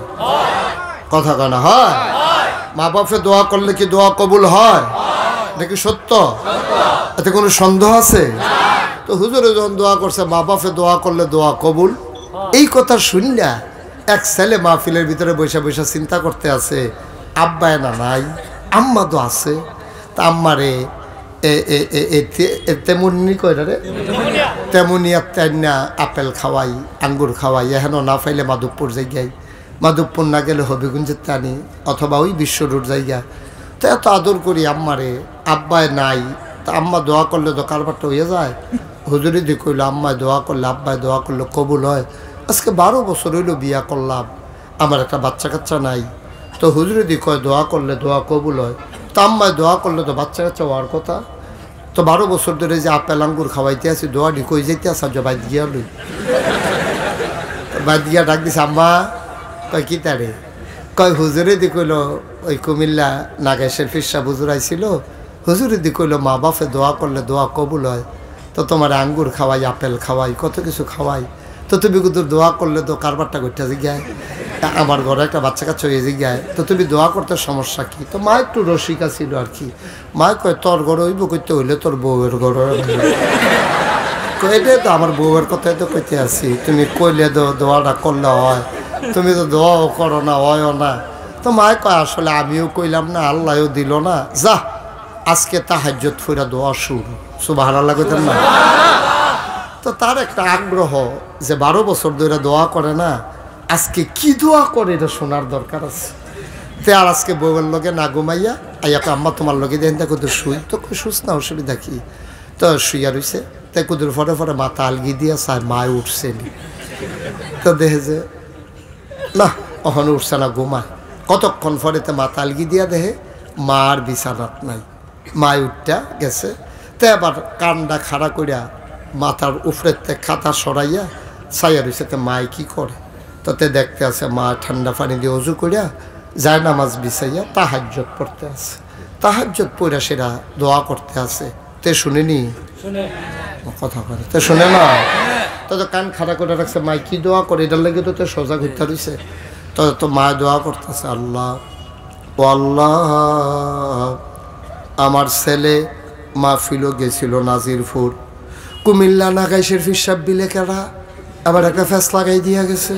কথা কেনা হয়? মা বাপে দোয়া করলে কি দোয়া কবুল হয়? এটা কি সত্য? এতে কোনো সন্দেহ আছে? তো হুজুরে যখন দোয়া করছে, মা বাপে দোয়া করলে দোয়া কবুল, এই কথা শুনলা এক ছেলে মাহফিলের ভিতরে বৈশা বৈশা চিন্তা করতে আছে, আব্বায় না নাই, আম্মা তো আছে, তা আম্মারে তেমনি কয়টা রে, তেমনি না আপেল খাওয়াই, আঙ্গুর খাওয়াই, এহেন না পাইলে মাধবপুর জায়গায়, মাধবপুর না গেলে হবিগঞ্জের টানি অথবা ওই বিশ্ব রোড জায়গা। তো এত আদর করি আম্মারে, আব্বায় নাই, তা আম্মা দোয়া করলে তো কারবারটা হয়ে যায়। হুজুরি দি কইল, আম্মায় দোয়া করলে, আব্বায় দোয়া করলে কবুল হয়। আজকে 12 বছর হইল বিয়া করলাম, আমার একটা বাচ্চা কাচ্চা নাই। তো হুজুরি দি কয় দোয়া করলে দোয়া কবুল হয়, তো আম্মায় দোয়া করলে তো বাচ্চা কাচ্চা হওয়ার কথা। তো 12 বছর ধরে যে আপেল আঙ্গুর খাওয়াইতে আছি, দোয়াটি কই যেতে আসা যে বাইদ গিয়া লই, বাইদ গিয়া ডাক দিছে, আম্মা কয় কি তারে? কয় হুজুরে দি কইল, ওই কুমিল্লা নাগেশের ফিরসা হুজুর আইছিল, হুজুরে দি কইল মা বাপে দোয়া করলে দোয়া কবুল হয়। তো তোমার আঙ্গুর খাওয়াই, আপেল খাওয়াই, কত কিছু খাওয়াই, তো তুমি কিন্তু দোয়া করলে তো কারবারটা করতে জিগায়, আমার ঘরে একটা বাচ্চা কাচ্চা হয়ে জিগায়, তো তুমি দোয়া করতে সমস্যা কি? তো মা একটু রসিকা ছিল আর কি। মা কয় তোর ঘরে হইব করতে হইলে তোর বউয়ের ঘরে, এটাই তো আমার বউয়ের কথাই তো কইতে আছি, তুমি কইলে দোয়াটা করলে হয়, তুমি তো দোয়াও করো না, হয়ও না। তো মায় কয় আসলে আমিও কইলাম না, আল্লাহও দিল না, যা আজকে তাহাজ্জুদ ফুরা দোয়া শুরু। সুবহানাল্লাহ কইতেন না? তো তার একটা আগ্রহ যে 12 বছর ধরে দোয়া করে না, আজকে কি দোয়া করে এটা শোনার দরকার আছে। তে আর আজকে বউয়ের লগে না ঘুমাইয়া আইয়া আম্মা তোমার লগে দেন, দেখো তো শুই, তো শুস না, অসুবিধা কি। তো শুইয়া রইছে, তাই কুদুর ফটে ফটে মাথা আলগি দিয়া চায় মায় উঠছে নি। তো দেখে যে না ওখানে উঠছে না, ঘুমায়। কতক্ষণ ফরেতে মাথা আলগি দিয়া দেখে মার বিছানাত নাই, মায় উঠটা গেছে। তে আবার কানটা খাড়া করিয়া মাথার উপরের তে খাতা সরাইয়া ছাইয়া রয়েছে। তে মায় কি করে, তাতে দেখতে আছে মা ঠান্ডা পানি দিয়ে অজু করিয়া যায় নামাজ বিছাইয়া তাহাজ্জুদ পড়তে আছে। তাহাজ্জুদ পড়া সেরা দোয়া করতে আছে। তে শুনেনি কথা করে, তে শুনে না, তো কান খাড়া করে রাখছে। মাই কি দোয়া করে এটার লাগে তো সোজা ঘুরতে রয়েছে। তো মা দোয়া করতেছে, আল্লাহ ও আল্লাহ, আমার ছেলে মাহফিলও গেছিল নাজিরপুর, কুমিল্লা নাগাইশের ফিসাব বিলে কেডা এবার একটা ফ্যাস লাগাই দিয়া গেছে।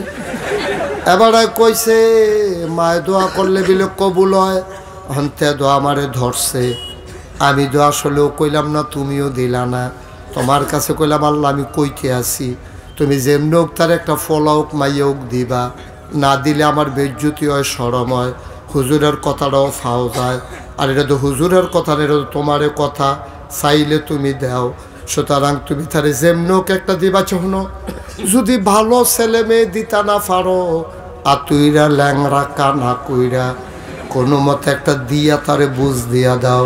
এবার কইছে মায় দোয়া করলে বিলে কবুল হয়, হন্তে দোয়া আমারে ধরছে। আমি দোয়া আসলেও কইলাম না, তুমিও দিলা না। তোমার কাছে কইলাম আল্লাহ আমি কইতে আছি, তুমি যেমনি হোক তার একটা ফলক মাইয়োক দিবা, না দিলে আমার বেজ্জতি হয়, শরম হয়, হুজুরের কথাটাও ফাও যায়। আর এটা তো হুজুরের কথা, এটা তো তোমারও কথা, চাইলে তুমি দাও। সুতরাং তুমি তারে যেমনি হোক একটা দিবা। চহন যদি ভালো ছেলে মেয়ে দিতা না পারো, আর তুইরা ল্যাংরা কানা কইরা কোনো মতে একটা দিয়া তারে বুঝ দিয়া দাও।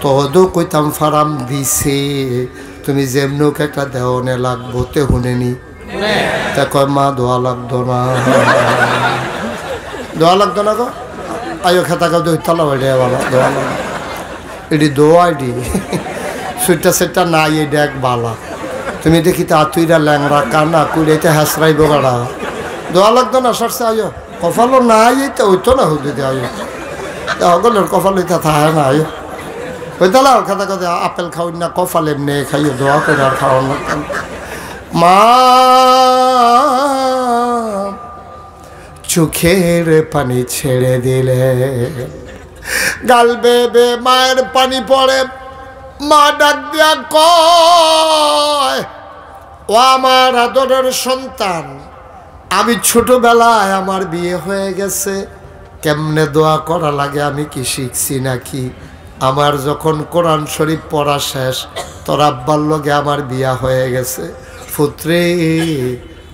তদও কইতাম ফারাম দিছে, তুমি যেমনি হোক একটা দেওয়ানে লাগবো। তে শুনেনি? তা কয় মা দোয়া লাগতো না, দোয়া লাগতো না গো, আয়ো খেতা কাউ দইতালা বাড়ি ভালো দোয়া লাগ, এটি দোয়া এটি সুইটা সেটা নাই, এটা এক বালা। তুমি দেখি তা তুইরা ল্যাংরা কানা কুড়াইতে হাসরাই বোগাড়া, দোয়া লাগতো না সরছে। আয়ো কপালও নাই, এইটা ওইতো না হুদি দে, আয়ো সকলের কপাল ওইটা থাকে না। আয়ো ওইতালা খেতা কথা আপেল খাও না, কপাল এমনি খাইও, দোয়া করে আর খাওয়ার লাগতাম। মা চোখের পানি ছেড়ে দিলে, গাল বেবে মায়ের পানি পড়ে। মা ডাক দিয়া কয়, ও আমার আদরের সন্তান, আমি ছোটবেলায় আমার বিয়ে হয়ে গেছে, কেমনে দোয়া করা লাগে আমি কি শিখছি নাকি? আমার যখন কোরআন শরীফ পড়া শেষ, তোর আব্বার লগে আমার বিয়া হয়ে গেছে। পুত্রে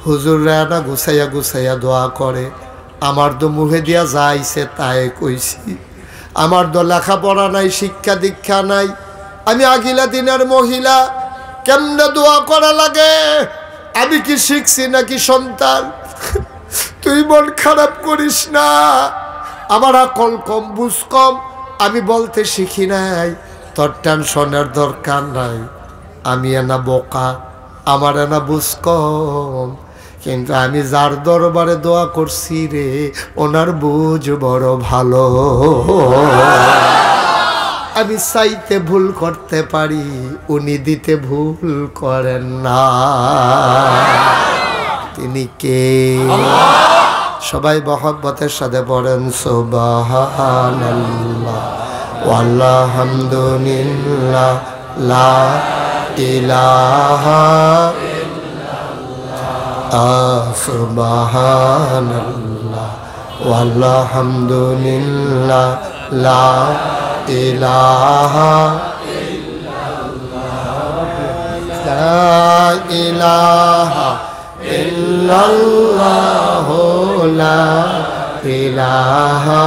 হুজুররা না গুছাইয়া গুছাইয়া দোয়া করে, আমার তো মুখে দিয়া যাইছে তাই কইছি। আমার তো লেখাপড়া নাই, শিক্ষা দীক্ষা নাই, আমি আগিলা দিনের মহিলা, কেমনে দোয়া করা লাগে আমি কি শিখছি নাকি? সন্তান তুই মন খারাপ করিস না, আমার আকল কম বুঝ কম, আমি বলতে শিখি নাই, তোর টেনশনের দরকার নাই। আমি এনা বোকা, আমার এনা বুঝ কম, কিন্তু আমি যার দরবারে দোয়া করছি রে, ওনার বুঝ বড় ভালো। আমি চাইতে ভুল করতে পারি, উনি দিতে ভুল করেন না। তিনি কে? সবাই মহব্বতের সাথে পড়েন সুবহানাল্লাহ ওয়ালহামদুলিল্লাহ লা ইলাহা ইল্লাল্লাহ সুবহানাল্লাহ ওয়ালহামদুলিল্লাহ লা ইলাহা লা ইলাহা ইল্লাল্লাহ লা ইলাহা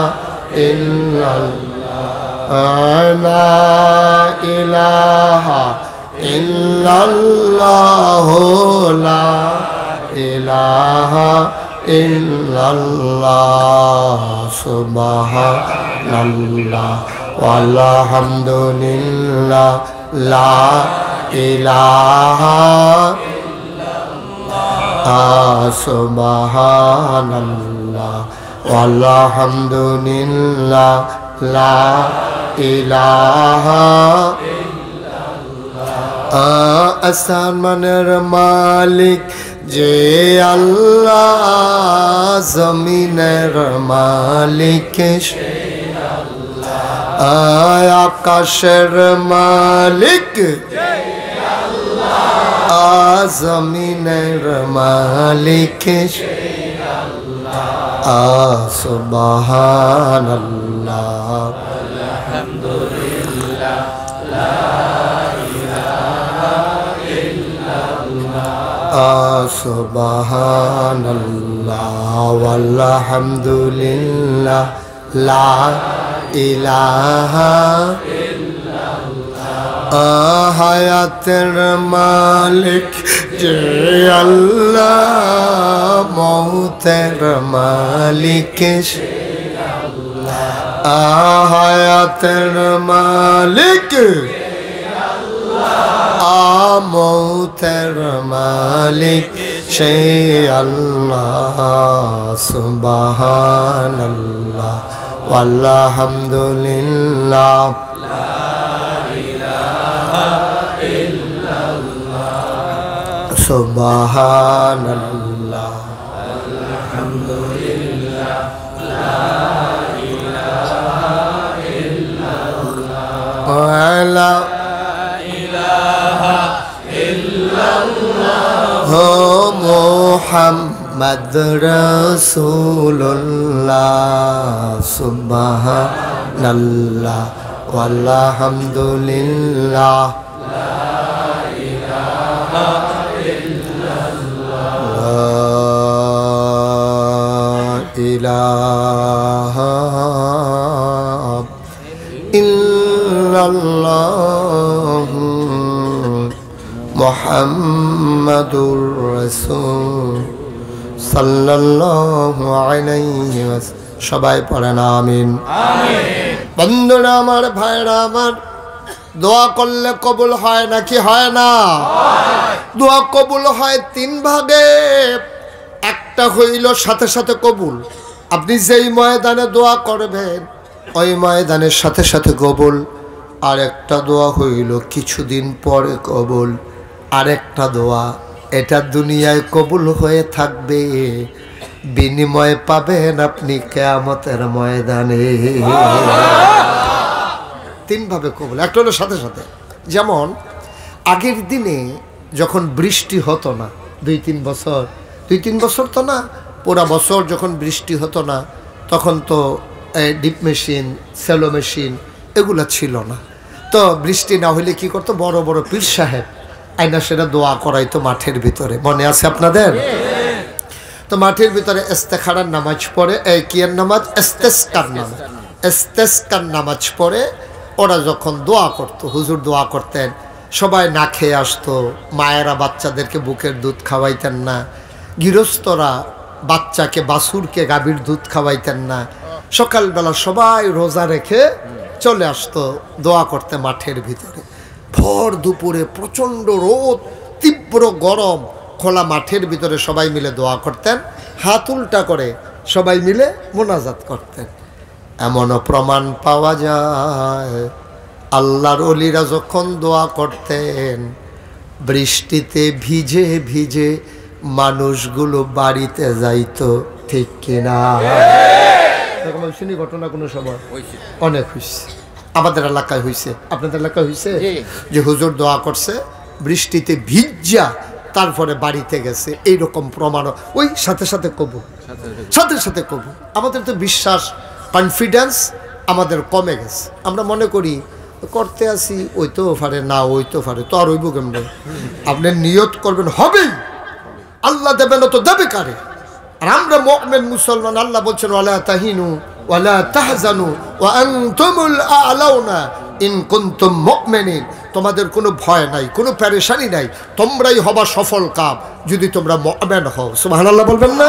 ইল্লাল্লাহ লা ইলাহা ইল্লাল্লাহ লা ইলাহা ইল্লাল্লাহ সুবহানাল্লাহ ওয়ালহামদুলিল্লাহ লা ইলাহা সুবহানাল্লাহ ওয়ালহামদুলিল্লাহ লা ইলাহা ইল্লাল্লাহ। আসমানের মালিক যে আল্লাহ জমিনের মালিক, আকাশের মালিক, জমিনের মালিক, সুবহানাল্লাহ, আলহামদুলিল্লাহ, লা ইলাহা ইল্লাল্লাহ, সুবহানাল্লাহ ওয়ালহামদুলিল্লাহ, লা ইলাহা ইল্লাল্লাহ, হায়াতের মালিক যে আল্লাহ, মৌতের মালিক হায়াতের মালিক, মৌতের মালিক সে আল্লাহ, সুবহানাল্লাহ ওয়ালহামদুলিল্লাহ, সুবহানাল্লাহ, আলহামদুলিল্লাহ, লা ইলাহা ইল্লাল্লাহ, মুহাম্মদ রাসূলুল্লাহ, সুবহানাল্লাহ ওয়ালহামদুলিল্লাহ, ইলাহা ইল্লাল্লাহ মুহাম্মাদুর রাসূল সাল্লাল্লাহু আলাইহি ওয়াসাল্লাম। সবাই পড়েন আমিন। বন্ধুরা আমার, ভাইরা আমার, দোয়া করলে কবুল হয় নাকি হয় না? দোয়া কবুল হয় তিন ভাগে। একটা হইল সাথে সাথে কবুল, আপনি যেই ময়দানে দোয়া করবেন ওই ময়দানের সাথে সাথে কবুল। আর একটা দোয়া হইল কিছুদিন পরে কবুল। আরেকটা দোয়া এটা দুনিয়ায় কবুল হয়ে থাকবে, বিনিময়ে পাবেন আপনি কিয়ামতের ময়দানে। তিনভাবে কবুল। একটা হলো সাথে সাথে, যেমন আগের দিনে যখন বৃষ্টি হতো না, দুই তিন বছর তো না, পুরা বছর যখন বৃষ্টি হতো না, তখন তো ডিপ মেশিন, সেলো মেশিন এগুলো ছিল না। তো বৃষ্টি না হলে কি করতো, বড় বড় পীর সাহেব আইনা সেটা দোয়া করাইতো মাঠের ভিতরে, মনে আছে আপনাদের? তো মাঠের ভিতরে ইস্তেখারার নামাজ পড়ে, কিয়ার নামাজ, ইস্তেসকার নামাজ পড়ে ওরা যখন দোয়া করতো, হুজুর দোয়া করতেন, সবাই না খেয়ে আসতো। মায়েরা বাচ্চাদেরকে বুকের দুধ খাওয়াইতেন না, গৃহস্থরা বাচ্চাকে, বাছুরকে গাভীর দুধ খাওয়াইতেন না। সকালবেলা সবাই রোজা রেখে চলে আসতো দোয়া করতে মাঠের ভিতরে। ভর দুপুরে প্রচণ্ড রোদ, তীব্র গরম, খোলা মাঠের ভিতরে সবাই মিলে দোয়া করতেন, হাত উল্টা করে সবাই মিলে মোনাজাত করতেন। এমনও প্রমাণ পাওয়া যায় আল্লাহর ওলিরা যখন দোয়া করতেন, বৃষ্টিতে ভিজে ভিজে মানুষগুলো বাড়িতে যাইতো, ঠিক কিনা? শুনি ঘটনা কোনো সময় অনেক হয়েছে, আমাদের এলাকায় হয়েছে, আপনাদের এলাকায় হয়েছে, যে হুজুর দোয়া করছে, বৃষ্টিতে ভিজা তারপরে বাড়িতে গেছে, এইরকম প্রমাণ। ওই সাথে সাথে কবুল, সাথে সাথে কবুল। আমাদের তো বিশ্বাস, কনফিডেন্স আমাদের কমে গেছে। আমরা মনে করি করতে আসি, ওইতেও পারে না, ওইতেও পারে, তো আর ওইব কেমনে? আপনি নিয়ত করবেন হবেই, আল্লাহ দেবে না তো দেবে কারে? আর আমরা মুমিন মুসলমান, আল্লাহ বলছেন ওয়ালা তাহিনু ওয়ালা তাহজানু ওয়া আনতুমুল আ'লাউনা ইন কুনতুম মুমিনিন। তোমাদের কোনো ভয় নাই, কোনো পেরেশানি নাই, তোমরাই হবা সফল কাম যদি তোমরা মুমিন হও। সুবহানাল্লাহ বলবেন না?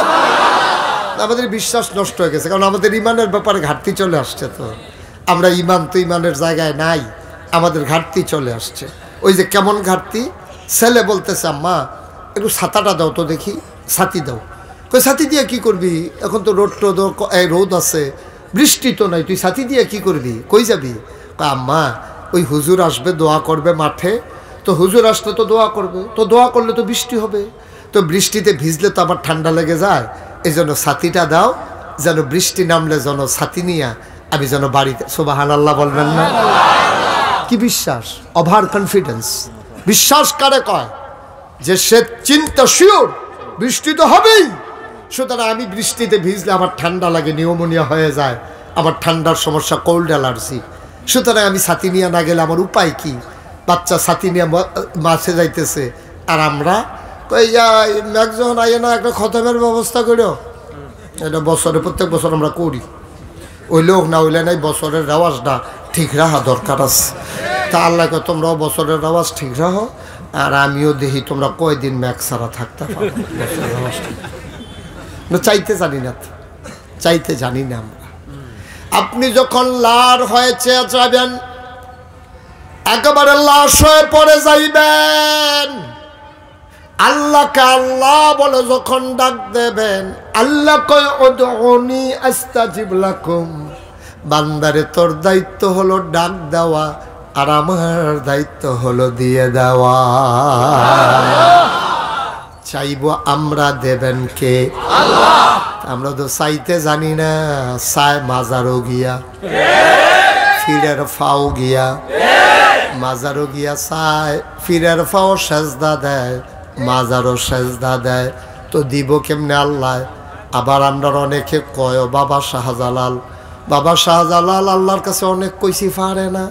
আমাদের বিশ্বাস নষ্ট হয়ে গেছে, কারণ আমাদের ইমানের ব্যাপারে ঘাটতি চলে আসছে। তো আমরা ইমানের জায়গায় নাই, আমাদের ঘাটতি চলে আসছে। ওই যে কেমন ঘাটতি, ছেলে বলতেছে আম্মা একটু ছাতাটা দাও তো দেখি, ছাতি দাও। কই ছাতি দিয়ে কি করবি, এখন তো রোদ আছে, বৃষ্টি তো নাই, তুই ছাতি দিয়ে কি করবি, কই যাবি? আম্মা ওই হুজুর আসবে, দোয়া করবে মাঠে, তো হুজুর আসলে তো দোয়া করবে, তো দোয়া করলে তো বৃষ্টি হবে, তো বৃষ্টিতে ভিজলে তো আবার ঠান্ডা লেগে যায়, এই জন্য ছাতিটা দাও, যেন বৃষ্টি নামলে যেন ছাতি নিয়ে আমি যেন বাড়িতে। সুবহানাল্লাহ বলবেন না? কি বিশ্বাস, ওভার কনফিডেন্স। বিশ্বাস কারে কয়? যে সে চিন্তা শিওর বৃষ্টি তো হবেই, সুতরাং আমি বৃষ্টিতে ভিজলে আমার ঠান্ডা লাগে, নিউমোনিয়া হয়ে যায়, আমার ঠান্ডার সমস্যা, কোল্ড অ্যালার্জি, সুতরাং আমি ছাতি নিয়ে না গেলে আমার উপায় কি? বাচ্চা ছাতি নিয়ে মাছে যাইতেছে, আর আমরা যখন আইয়ে না একটা খতমের ব্যবস্থা করো, এটা বছরে প্রত্যেক বছর আমরা করি। ওই লোক না হইলে নাই, বছরের রেওয়াজটা ঠিক রাখা দরকার আছে। তা আল্লাহকে তোমরাও বছরের রেওয়াজ ঠিক রাখো, আর আমিও দেখি তোমরা কয়দিন ম্যাক ছাড়া থাকতে পারো। চাইতে জানি না, চাইতে জানি না আমরা। আপনি যখন লার হয়েছে যাবেন, একেবারে লাশ হয়ে পড়ে যাইবেন, আল্লাহকে আল্লাহ বলে যখন ডাক দেবেন, আল্লাহ কয় উদউনি আস্তাজিব লাকুম, বান্দারে তোর দায়িত্ব হলো ডাক দেওয়া, আর আমার দায়িত্ব হলো দিয়ে দেওয়া। চাইবো আমরা, দেবেন কে? আল্লাহ। আমরা তো চাইতে জানি না, চাই মাজারও গিয়া, ফিরের ফাও গিয়া, মাজারও গিয়া চায়, ফিরের ফাও সেজদা দেয়, মাজারও সেজদা দেয়, তো দিব কেমনে আল্লাহ? আবার আমরা অনেকে কয় বাবা শাহজালাল, বাবা শাহজালাল আল্লাহর কাছে অনেক কইছি, পারে না,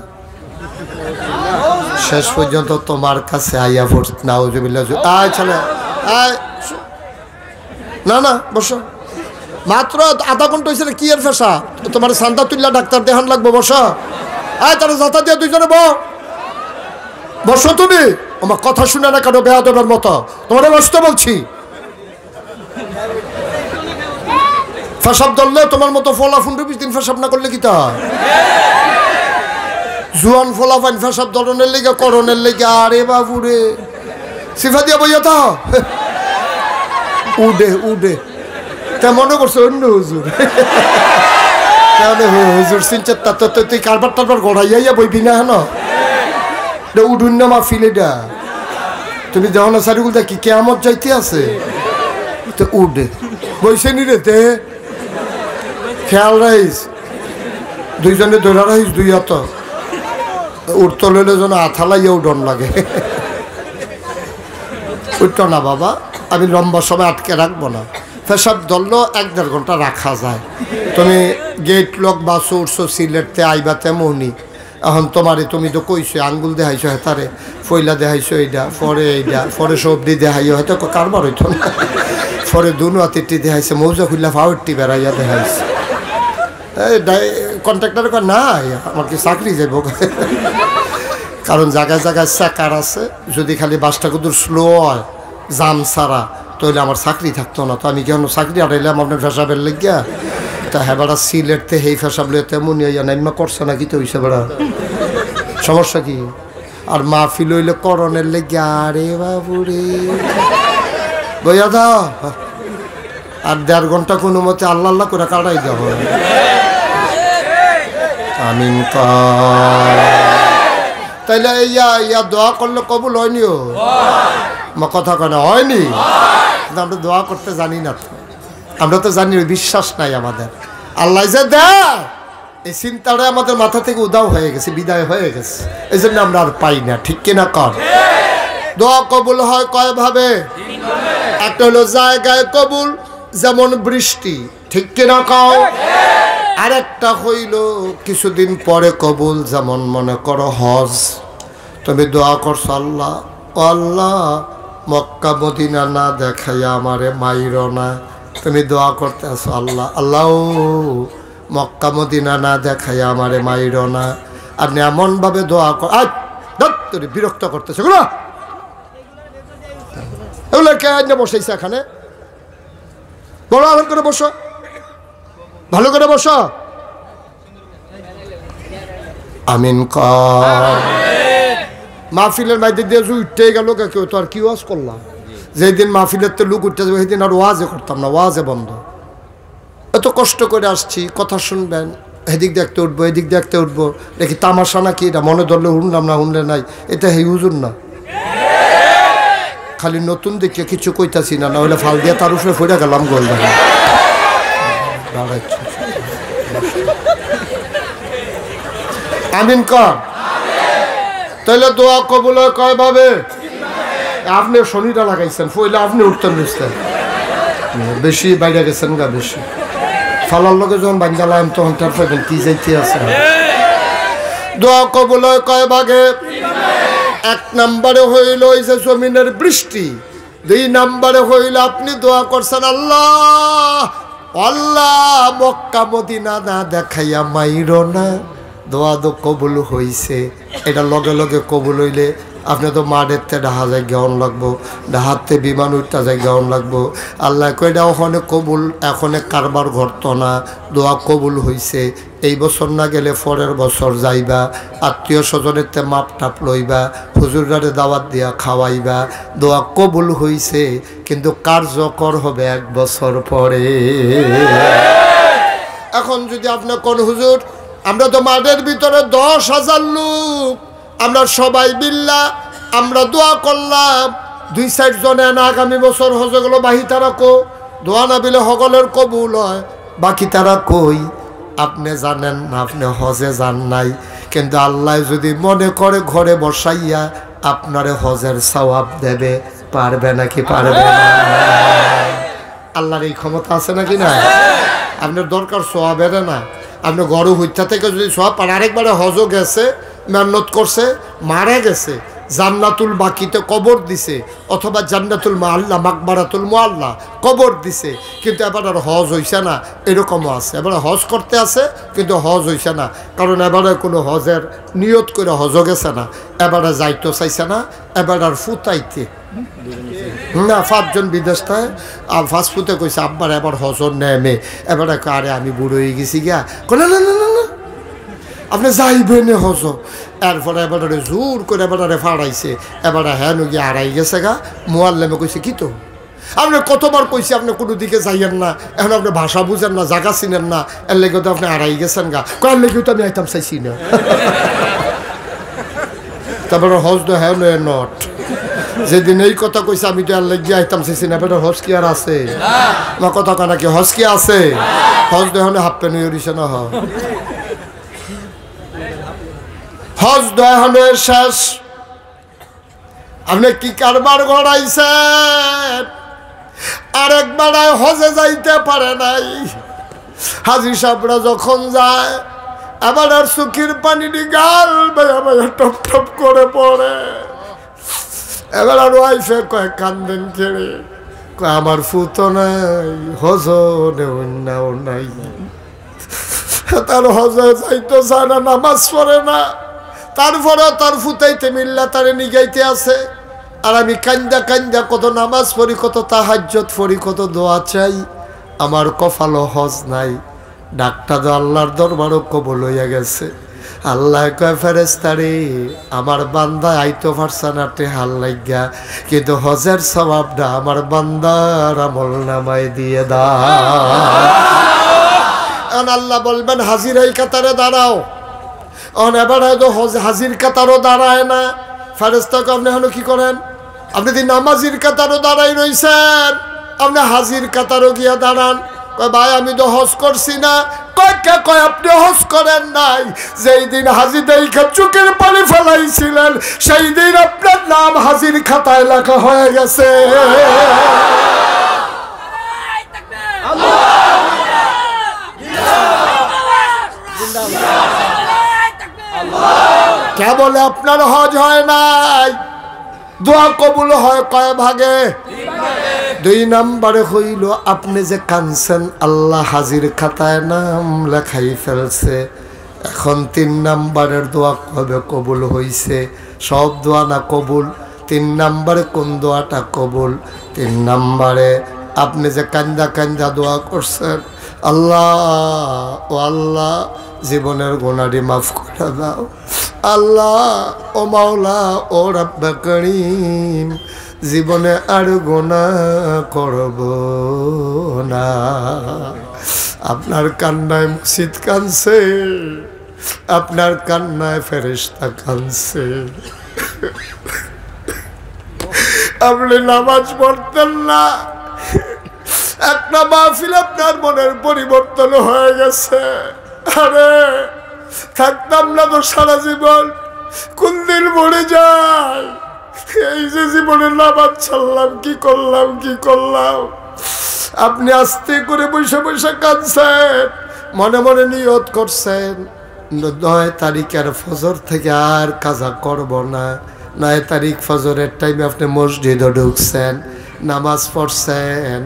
শেষ পর্যন্ত তোমার কাছে আইয়া পড়ছে। নাউজুবিল্লাহ। আয় চলে, আয়, না না বসো, মাত্র আধা ঘন্টা হয়েছে, কি এর ফেসা? তোমার সান্তা তুল্লা ডাক্তার দেখান লাগবো, বসো। আয় তারা যাতা দিয়ে দুইজনে বসো। তুমি আমার কথা শুনে না কেন বেয়াদবের মতো? তোমার বসতে বলছি। ফেসাব ধরলে তোমার মতো ফলা ফুন্ডু 20 দিন ফেসাব না করলে কি তা হয়? জুয়ান ফলা ফাইন ফেসাব ধরনের লেগে, করণের লেগে, আরে বাবুরে সিফা দিয়া বইয়া তা উডে উডে, তা মনে করছে অন্য হুজুর। তাহলে হুজুর চিনছে, তুই কারবার টারবার গড়াইয়া বইবি না হেন, উডুন না মাহফিল এটা। তুমি দেখো না সারিগুল দেখি কেয়ামত যাইতে আছে, তো উডে বইছে নি রে, তে খেয়াল রাখিস, দুইজনে ধরা রাখিস, দুই হাত উঠতে লইলে যেন আথালাইয়াও ডর লাগে। উঠত না বাবা, আমি লম্বা সময় আটকে রাখবো না। পেশাব ধরলো 1-1.5 ঘন্টা রাখা যায়। তুমি গেট লক বাসো উঠছো, সিলেটতে আইবাতে মৌনি, এখন তোমারে তুমি তো কইছো আঙ্গুল দেখাইছো, হেতারে ফইলা দেখাইছো, এইটা পরে এইটা পরে সবজি দেখাইও, হয়তো কারবার হইতো না, পরে দুনো হাতিটি দেখাইছে, মৌজা খুললা ফাউটি বেড়াইয়া দেখাইছে। কন্ট্রাক্টর না আমার কি চাকরি যাইব, কারণ জায়গায় জায়গায় চাকার আছে, যদি খালি বাসটা কুদুর স্লো হয় জাম ছাড়া, তাহলে আমার চাকরি থাকতো না। তো আমি কেন চাকরি আড়াইলাম আপনার ফেসাবের লেগিয়া? তা হ্যাঁ বেড়া সিলেটতে সেই ফেসাব লিয়ে তেমন নাইমা করছে না, কি তো হইছে বেড়া, সমস্যা কি? আর মাহফিল হইলে করণের লেগিয়া, আরে বাবুরে বইয়া দাও, আর 1.5 ঘন্টা কোনো মতে আল্লাহ আল্লাহ করে কাটাই দেওয়া। আমিন। তাইলে ইয়া দোয়া করলে কবুল হয়নি? ও কথা কেন হয়নি? আমরা দোয়া করতে জানি না, আমরা তো জানি, বিশ্বাস নাই আমাদের। আল্লাহ যে দেয় এই চিন্তাটা আমাদের মাথা থেকে উদাও হয়ে গেছে, বিদায় হয়ে গেছে, এই জন্য আমরা আর পাই না। ঠিক কিনা কর? দোয়া কবুল হয় কয় ভাবে? একটা হলো জায়গায় কবুল, যেমন বৃষ্টি, ঠিক কিনা কও? আরেকটা হইল কিছুদিন পরে কবুল, যেমন মনে করো হজ। তুমি দোয়া করছো আল্লাহ, আল্লাহ মক্কা মদিনা না দেখাইয়া আমারে মাইর না। তুমি দোয়া করতে আসো আল্লাহ, আল্লাহ মক্কা মদিনা না দেখাইয়া আমারে মাইর না। আপনি এমনভাবে দোয়া কর, তোর বিরক্ত করতেছে এগুলো, এগুলো কে বসাইছে এখানে? বড় আরাম করে বসো, ভালো করে বসো। আমিন। মাহফিলের মাইদের দিয়ে উঠতে গেল কেউ, তো আর কি ওয়াজ করলাম? যেদিন মাহফিলের তো লুক উঠতে যাবে সেদিন আর ওয়াজে করতাম না, ওয়াজে বন্ধ। এত কষ্ট করে আসছি, কথা শুনবেন, এদিক দেখতে উঠবো এদিক দেখতে উঠবো, দেখি তামাশা নাকি এটা, মনে ধরলে শুনলাম না, শুনলে নাই, এটা হে হুজুর না। খালি নতুন দেখে কিছু কইতাছি না, না হলে ফাল দিয়ে তার উপরে ফিরে গেলাম গোল আমিন কর। তাহলে দোয়া কবুল হয় কয় ভাবে? আপনি শনিটা লাগাইছেন, ফইলে আপনি উঠতেন বুঝতেন, বেশি বাইরে গেছেন গা, বেশি ফালার লগে যখন বাঞ্জালাম তখন তার পাবেন কি যাইতে আছে। দোয়া কবুল হয় কয় ভাগে? এক নম্বরে হইল ওই যে জমিনের বৃষ্টি, দুই নম্বরে হইল আপনি দোয়া করছেন আল্লাহ আল্লাহ মক্কা মদিনা না দেখাইয়া মাইরো না। দোয়া তো কবুল হইছে, এটা লগে লগে কবুল হইলে আপনি তো মাঠেতে ডাহা যায় গেউন লাগবো, ডাহাতে বিমান উঠতে যায় গেউন লাগবো। আল্লাহ কইটা ওখানে কবুল, এখনে কারবার ঘটত না, দোয়া কবুল হইছে। এই বছর না গেলে পরের বছর যাইবা, আত্মীয় স্বজনেরতে মাপ টাপ লইবা, হুজুরারে দাওয়াত দিয়া খাওয়াইবা, দোয়া কবুল হইছে। কিন্তু কার্যকর হবে 1 বছর পরে। এখন যদি আপনি কোন হুজুর, আমরা তো মাঠের ভিতরে 10,000 লোক, আমরা সবাই বিল্লা আমরা দোয়া করলাম, 2-4 জনে না আগামী বছর হজে গেল, বাহি তারা কো দোয়া না বিলে সকলের কবুল হয়, বাকি তারা কই? আপনি জানেন না, আপনি হজে যান নাই, কিন্তু আল্লাহ যদি মনে করে ঘরে বসাইয়া আপনারে হজের সওয়াব দেবে, পারবে নাকি পারবে না? আল্লাহর এই ক্ষমতা আছে নাকি না? আপনার দরকার সওয়াবের না, আপনি গরু হইতা থেকে যদি সওয়াব পান, আরেকবারে হজও গেছে, মেহনত করছে, মারা গেছে, জান্নাতুল বাকিতে কবর দিছে, অথবা জান্নাতুল মাআল্লা মাকবারাতুল মুআল্লা কবর দিছে, কিন্তু এবার আর হজ হইছে না, এরকমও আছে। এবারে হজ করতে আছে কিন্তু হজ হইছে না, কারণ এবারে কোনো হজের নিয়ত করে হজ গেছে না, এবারে যাইতো চাইছে না, এবার আর ফুতাইতে না। 5 জন বিদেশ থাকে, আর ফাস্টফুডে কইছে আব্বার এবার হজর নেমে, এবারে আরে আমি বুড়ো হয়ে গেছি গিয়া, না না না না আপনি যাইবেন হজ। এরপরে এবারে জোর করে এবারে ফাড়াইছে, এবারে হ্যাঁ গিয়ে হারাই গেছে গা। মুআল্লিমে কইছে কি তো আপনি কতবার কইছি আপনি কোনো দিকে যাইয়েন না, এখন আপনি ভাষা বুঝেন না, জায়গা চিনেন না, এর লেগে তো আপনি হারাই গেছেন গা। কয়ার লেগেও তো আমি আইতাম চাইছি না। তারপরে হজ তো হ্যাঁ নট, যেদিন এই কথা কইছে আমি তো আর লেগে আইতাম চাইছি না, বেটা হজ কি আর আছে? আমার কথা কয় নাকি হজ কি আছে? হজ দেখনে হাফ প্যান্ট হইছে না, হজ দহনে শেষ। আপনি কি কারবার গড়াইছেন? আরেকবার হজে যাইতে পারে নাই। হাজি সাহেবরা যখন যায়, আবার আর চোখের পানি গাল বেয়া বেয়া টপ টপ করে পড়ে। এবার আর ওয়াইফে কয় কান্দেন কেড়ে, কয় আমার ফুতো নাই, হজ নেও নাই। তার হজে যাইতে চায় না, নামাজ পড়ে না, তারপরে তার ফুতাইতে মিল্লা তারে নিগাইতে আছে। আর আমি কান্দা কান্দা কত নামাজ পড়ি, কত তাহাজ্জুদ পড়ি, কত দোয়া চাই, আমার কপালও হজ নাই। ডাক্তার আল্লাহর দরবারও কবুল হইয়া গেছে। আল্লাহ কয় ফেরেশতারে, আমার বান্দা আইতো পারছে না হাল লাগিয়া, কিন্তু হজের সওয়াবটা আমার বান্দার আমল নামায় দিয়ে দাও। আল্লাহ বলবেন হাজির এই কাতারে দাঁড়াও। এবার হয়তো হাজির কাতারও দাঁড়ায় না, ফেরেশতাকে আপনি হলো কি করেন? আপনি যদি নামাজির কাতারও দাঁড়াই রইছেন, আপনি হাজির কাতারও গিয়া দাঁড়ান। কয় ভাই আমি তো হজ করছি না। কয় আপনি হজ করেন নাই, যেই দিন হাজি দেখা চোখের পানি ফেলাইছিলেন, সেই দিন আপনার নাম হাজির খাতায় লেখা হয়ে গেছে। কে বলে আপনার হজ হয় নাই? দোয়া কবুল হয় কয় ভাগে? 2 নম্বরে হইল আপনি যে কানছেন, আল্লাহ হাজির খাতায় নাম লেখাই ফেলছে। এখন 3 নম্বরের দোয়া কবে কবুল হইছে? সব দোয়া না কবুল। 3 নম্বরে কোন দোয়াটা কবুল? 3 নম্বরে আপনি যে কান্দা কান্দা দোয়া করছেন, আল্লাহ ও আল্লাহ জীবনের গুনাহটি মাফ করে দাও, আল্লাহ ও মাওলা ও রাব্বে করিম জীবনে আর গুনাহ করব না। আপনার কান্নায় মসজিদ কাঁদছে, আপনার কান্নায় ফেরেশতা কাঁদছে। আপনি নামাজ পড়তেন না, একটা মাহফিল আপনার মনের পরিবর্তন হয়ে গেছে। আরে থাকতাম না তো সারা জীবন, কোন দিন মরে যায়। এই যে জীবনে নামাজ ছাড়লাম, কি করলাম কি করলাম। আপনি আস্তে করে বসে বসে কাঁদছেন, মনে মনে নিয়ত করছেন 9 তারিখের ফজর থেকে আর কাজা করব না। 9 তারিখ ফজরের টাইমে আপনি মসজিদে ঢুকছেন, নামাজ পড়ছেন,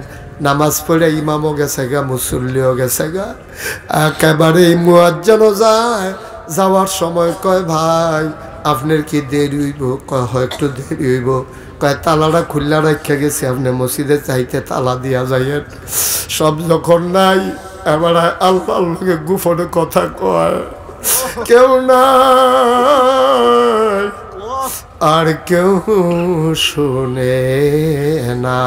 নামাজ পড়ে ইমামও গেছে গা, মুসল্লিও গেছে গা, একেবারে মুয়াজ্জিনও যায়। যাওয়ার সময় কয় ভাই আপনার কি দেরি হইব? কয় হয় একটু দেরি হইব। কয় তালাটা খুললা রেখে গেছি, আপনি মসজিদে চাইতে তালা দিয়া যাইয়েন। সব যখন নাই, এবার আল্লাহর লোকে গোপনে কথা কয়, কেউ নাই আর কেউ শুনে না।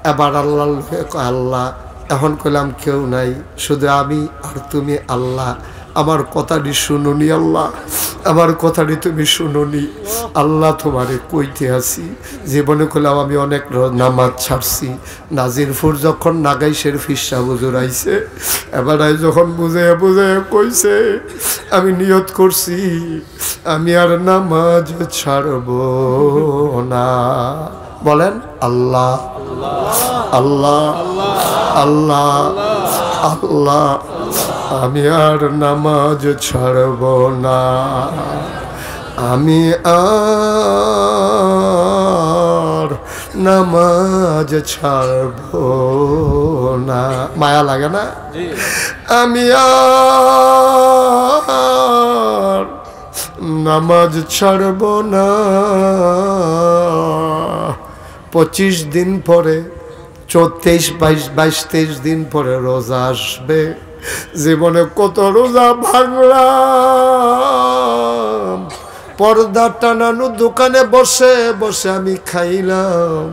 এবার আল্লাহর লোকে কয় আল্লাহ, এখন কইলাম কেউ নাই, শুধু আমি আর তুমি। আল্লাহ আমার কথাটি শুনুনি, আল্লাহ আমার কথাটি তুমি শুনুনি। আল্লাহ তোমারে কইতে আসি, জীবনে কইলাম আমি অনেক নামাজ ছাড়ছি। নাজিরপুর যখন নাগাইশের ফিসা বুজুর আইছে, এবার যখন বুঝে বুঝে কইছে, আমি নিয়ত করছি আমি আর নামাজ ছাড়ব না। বলেন আল্লাহ আল্লাহ আল্লাহ আল্লাহ, আমি আর নামাজ ছাড়ব না, আমি আর নামাজ ছাড়ব না। মায়া লাগে না? আমি আর নামাজ ছাড়ব না। 25 দিন পরে 23 দিন পরে রোজা আসবে। জীবনে কত রোজা ভাঙলাম, পর্দা টানানো দোকানে বসে বসে আমি খাইলাম।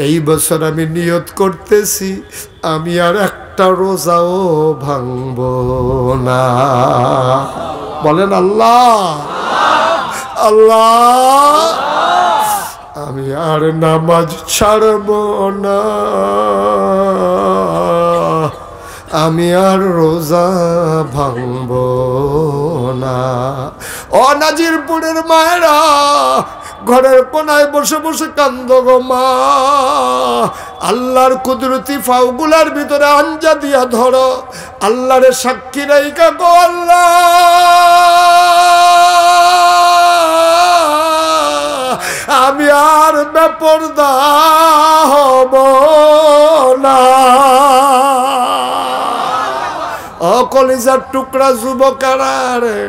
এই বছর আমি নিয়ত করতেছি আমি আর একটা রোজাও ভাঙব না। বলেন আল্লাহ আল্লাহ, আমি আর নামাজ ছাড়ব না, আমি আর রোজা ভাঙব না। ও নাজিরপুরের মায়েরা, ঘরের কোনায় বসে বসে কান্দ গো মা। আল্লাহর কুদরতি ফাউগুলার ভিতরে আঞ্জা দিয়া ধরো, আল্লাহরে সাক্ষী রাইখা গো আল্লাহ আমি আর বেপরদা হব না। ও কলিজার টুকরা যুবকেরা রে,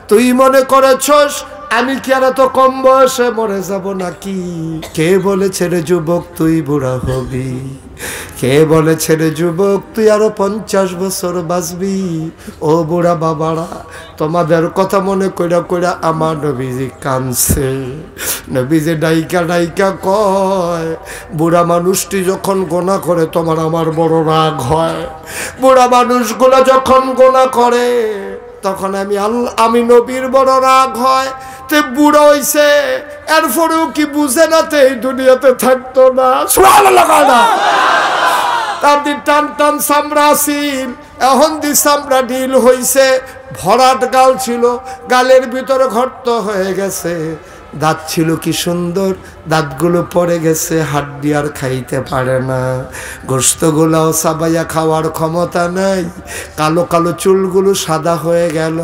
তুই মনে করেছস আমি কি আর তো কম বয়সে মরে যাব নাকি? কে বলেছে রে যুবক তুই বুড়া হবি? কে বলেছে রে যুবক তুই আরো 50 বছর বাঁচবি? ও বুড়া বাবারা, তোমাদের কথা মনে কইরা কইরা আমার নবীজি কানছে। নবীজি ডাইকা ডাইকা কয়, বুড়া মানুষটি যখন গোনা করে তোমার আমার বড় রাগ হয়। বুড়া মানুষগুলো যখন গোনা করে তখন আমি নবীর বড় রাগ হয়। তে বুড়া হইছে, এরপরেও কি বুঝে না তে এই দুনিয়াতে থাকতো না? সুবহানাল্লাহ। তার দিন টান টান চামড়া ছিল, এখন দি চামড়া ঢিল হইছে। ভরাট গাল ছিল, গালের ভিতরে ঘর্ত হয়ে গেছে। দাঁত ছিল কি সুন্দর, দাঁতগুলো পড়ে গেছে, হাড্ডি আর খাইতে পারে না। গোশতগুলাও চাবাইয়া খাওয়ার ক্ষমতা নাই। কালো কালো চুলগুলো সাদা হয়ে গেল,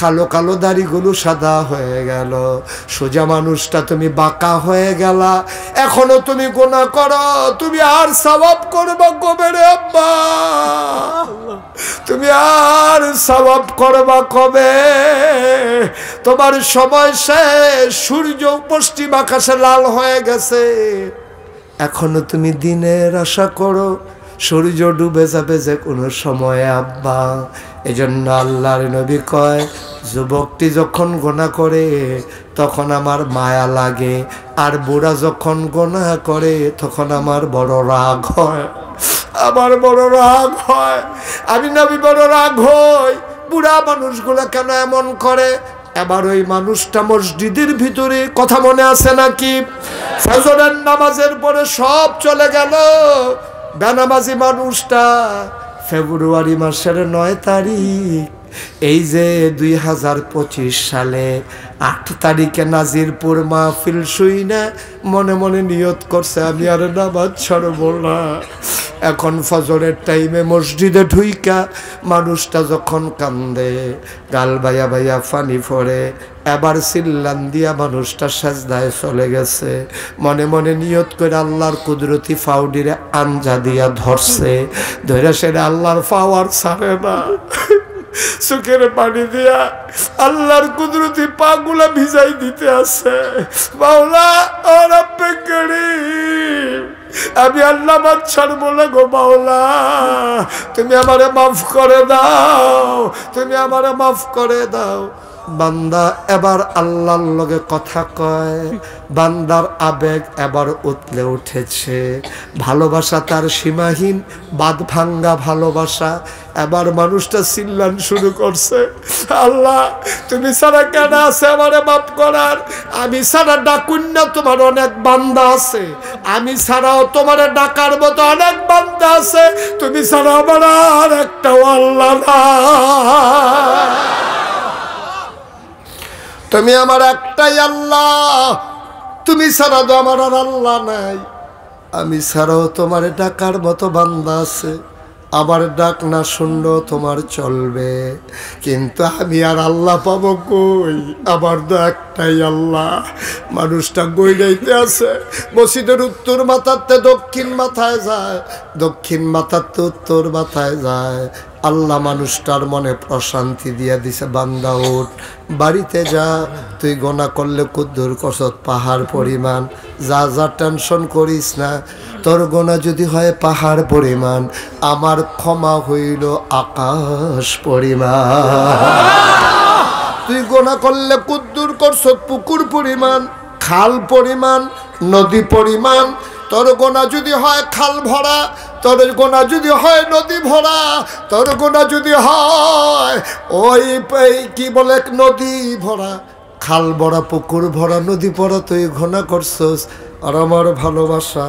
কালো কালো দাড়িগুলো সাদা হয়ে গেল। সোজা মানুষটা তুমি বাঁকা হয়ে গেলা। এখনো তুমি গুনাহ করো, তুমি আর সওয়াব করবা কবে রে আব্বা? তুমি আর সওয়াব করবা কবে? তোমার সময় শেষ, সূর্য পশ্চিম আকাশে লাল হয়ে গেছে। এখনো তুমি দিনের আশা করো, সূর্য ডুবে যাবে যে কোনো সময়ে আব্বা। এজন্য আল্লাহর নবী কয়, যুবকটি যখন গুনাহ করে তখন আমার মায়া লাগে, আর বুড়া যখন গুনাহ করে তখন আমার বড় রাগ হয়। আমার বড় রাগ হয়, আমি নবী বড় রাগ হই। বুড়া মানুষগুলো কেন এমন করে? এবার ওই মানুষটা মসজিদের ভিতরে, কথা মনে আছে নাকি? ফজরের নামাজের পরে সব চলে গেল, বেনামাজি মানুষটা ফেব্রুয়ারি মাসের 9 তারিখ, এই যে 2025 সালে 8 তারিখে নাজিরপুর মাহফিল শুই না মনে মনে নিয়ত করছে আমি আর নামাজ ছাড়ব না। এখন ফজরের টাইমে মসজিদে ঢুইকা মানুষটা যখন কান্দে, গাল বাইয়া বাইয়া পানি পড়ে, এবার চিল্লান দিয়া মানুষটা সাজদায় চলে গেছে। মনে মনে নিয়ত করে আল্লাহর কুদরতি ফাউডিরে আঞ্জা দিয়া ধরছে, ধরে সেটা আল্লাহর পাওয়ার ছাড়ে না, চোখের পানি দিয়া আল্লাহর কুদরতি পাগুলা ভিজাই দিতে আছে। মাওলা ও রব্বে করিম, আমি আল্লাহ মাছ ছাড়বো না গো মাওলা, তুমি আমারে মাফ করে দাও, তুমি আমারে মাফ করে দাও। বান্দা এবার আল্লাহর লগে কথা কয়, বান্দার আবেগ এবার উতলে উঠেছে, ভালোবাসা তার সীমাহীন, বাঁধ ভাঙ্গা ভালোবাসা। এবার মানুষটা চিল্লান শুরু করছে, আল্লাহ তুমি ছাড়া কেন আছে আমারে মাফ করার? আমি ছাড়া ডাকুন না তোমার অনেক বান্দা আছে, আমি ছাড়াও তোমার ডাকার মতো অনেক বান্দা আছে, তুমি ছাড়া আমার আর একটাও আল্লাহ না, তুমি আমার একটাই আল্লাহ, তুমি ছাড়া তো আমার আর আল্লাহ নাই, আমি ছাড়াও তোমার ডাকার মতো বান্দা আছে, আবার ডাক না শুনলেও তোমার চলবে, কিন্তু আমি আর আল্লাহ পাবো কই? আমার তো একটাই আল্লাহ। মানুষটা গইলাইতে আছে, মসজিদের উত্তর মাথাতে দক্ষিণ মাথায় যায়, দক্ষিণ মাথাতে উত্তর মাথায় যায়। আল্লাহ মানুষটার মনে প্রশান্তি দিয়া দিছে, বান্দা উঠ, বাড়িতে যা, তুই গোনা করলে কুদ্দুর কসত পাহাড় পরিমাণ, যা যা টেনশন করিস না, তোর গোনা যদি হয় পাহাড় পরিমাণ, আমার ক্ষমা হইল আকাশ পরিমাণ। তুই গোনা করলে কুদ্দুর করছত পুকুর পরিমাণ, খাল পরিমাণ, নদী পরিমাণ, তোর গোনা যদি হয় খাল ভরা, তোর গোনা যদি হয় নদী ভরা, তোর গোনা যদি হয় ওই কি বলে নদী ভরা, খাল ভরা, পুকুর ভরা, নদী ভরা, তুই গোনা করছস, আর আমার ভালোবাসা,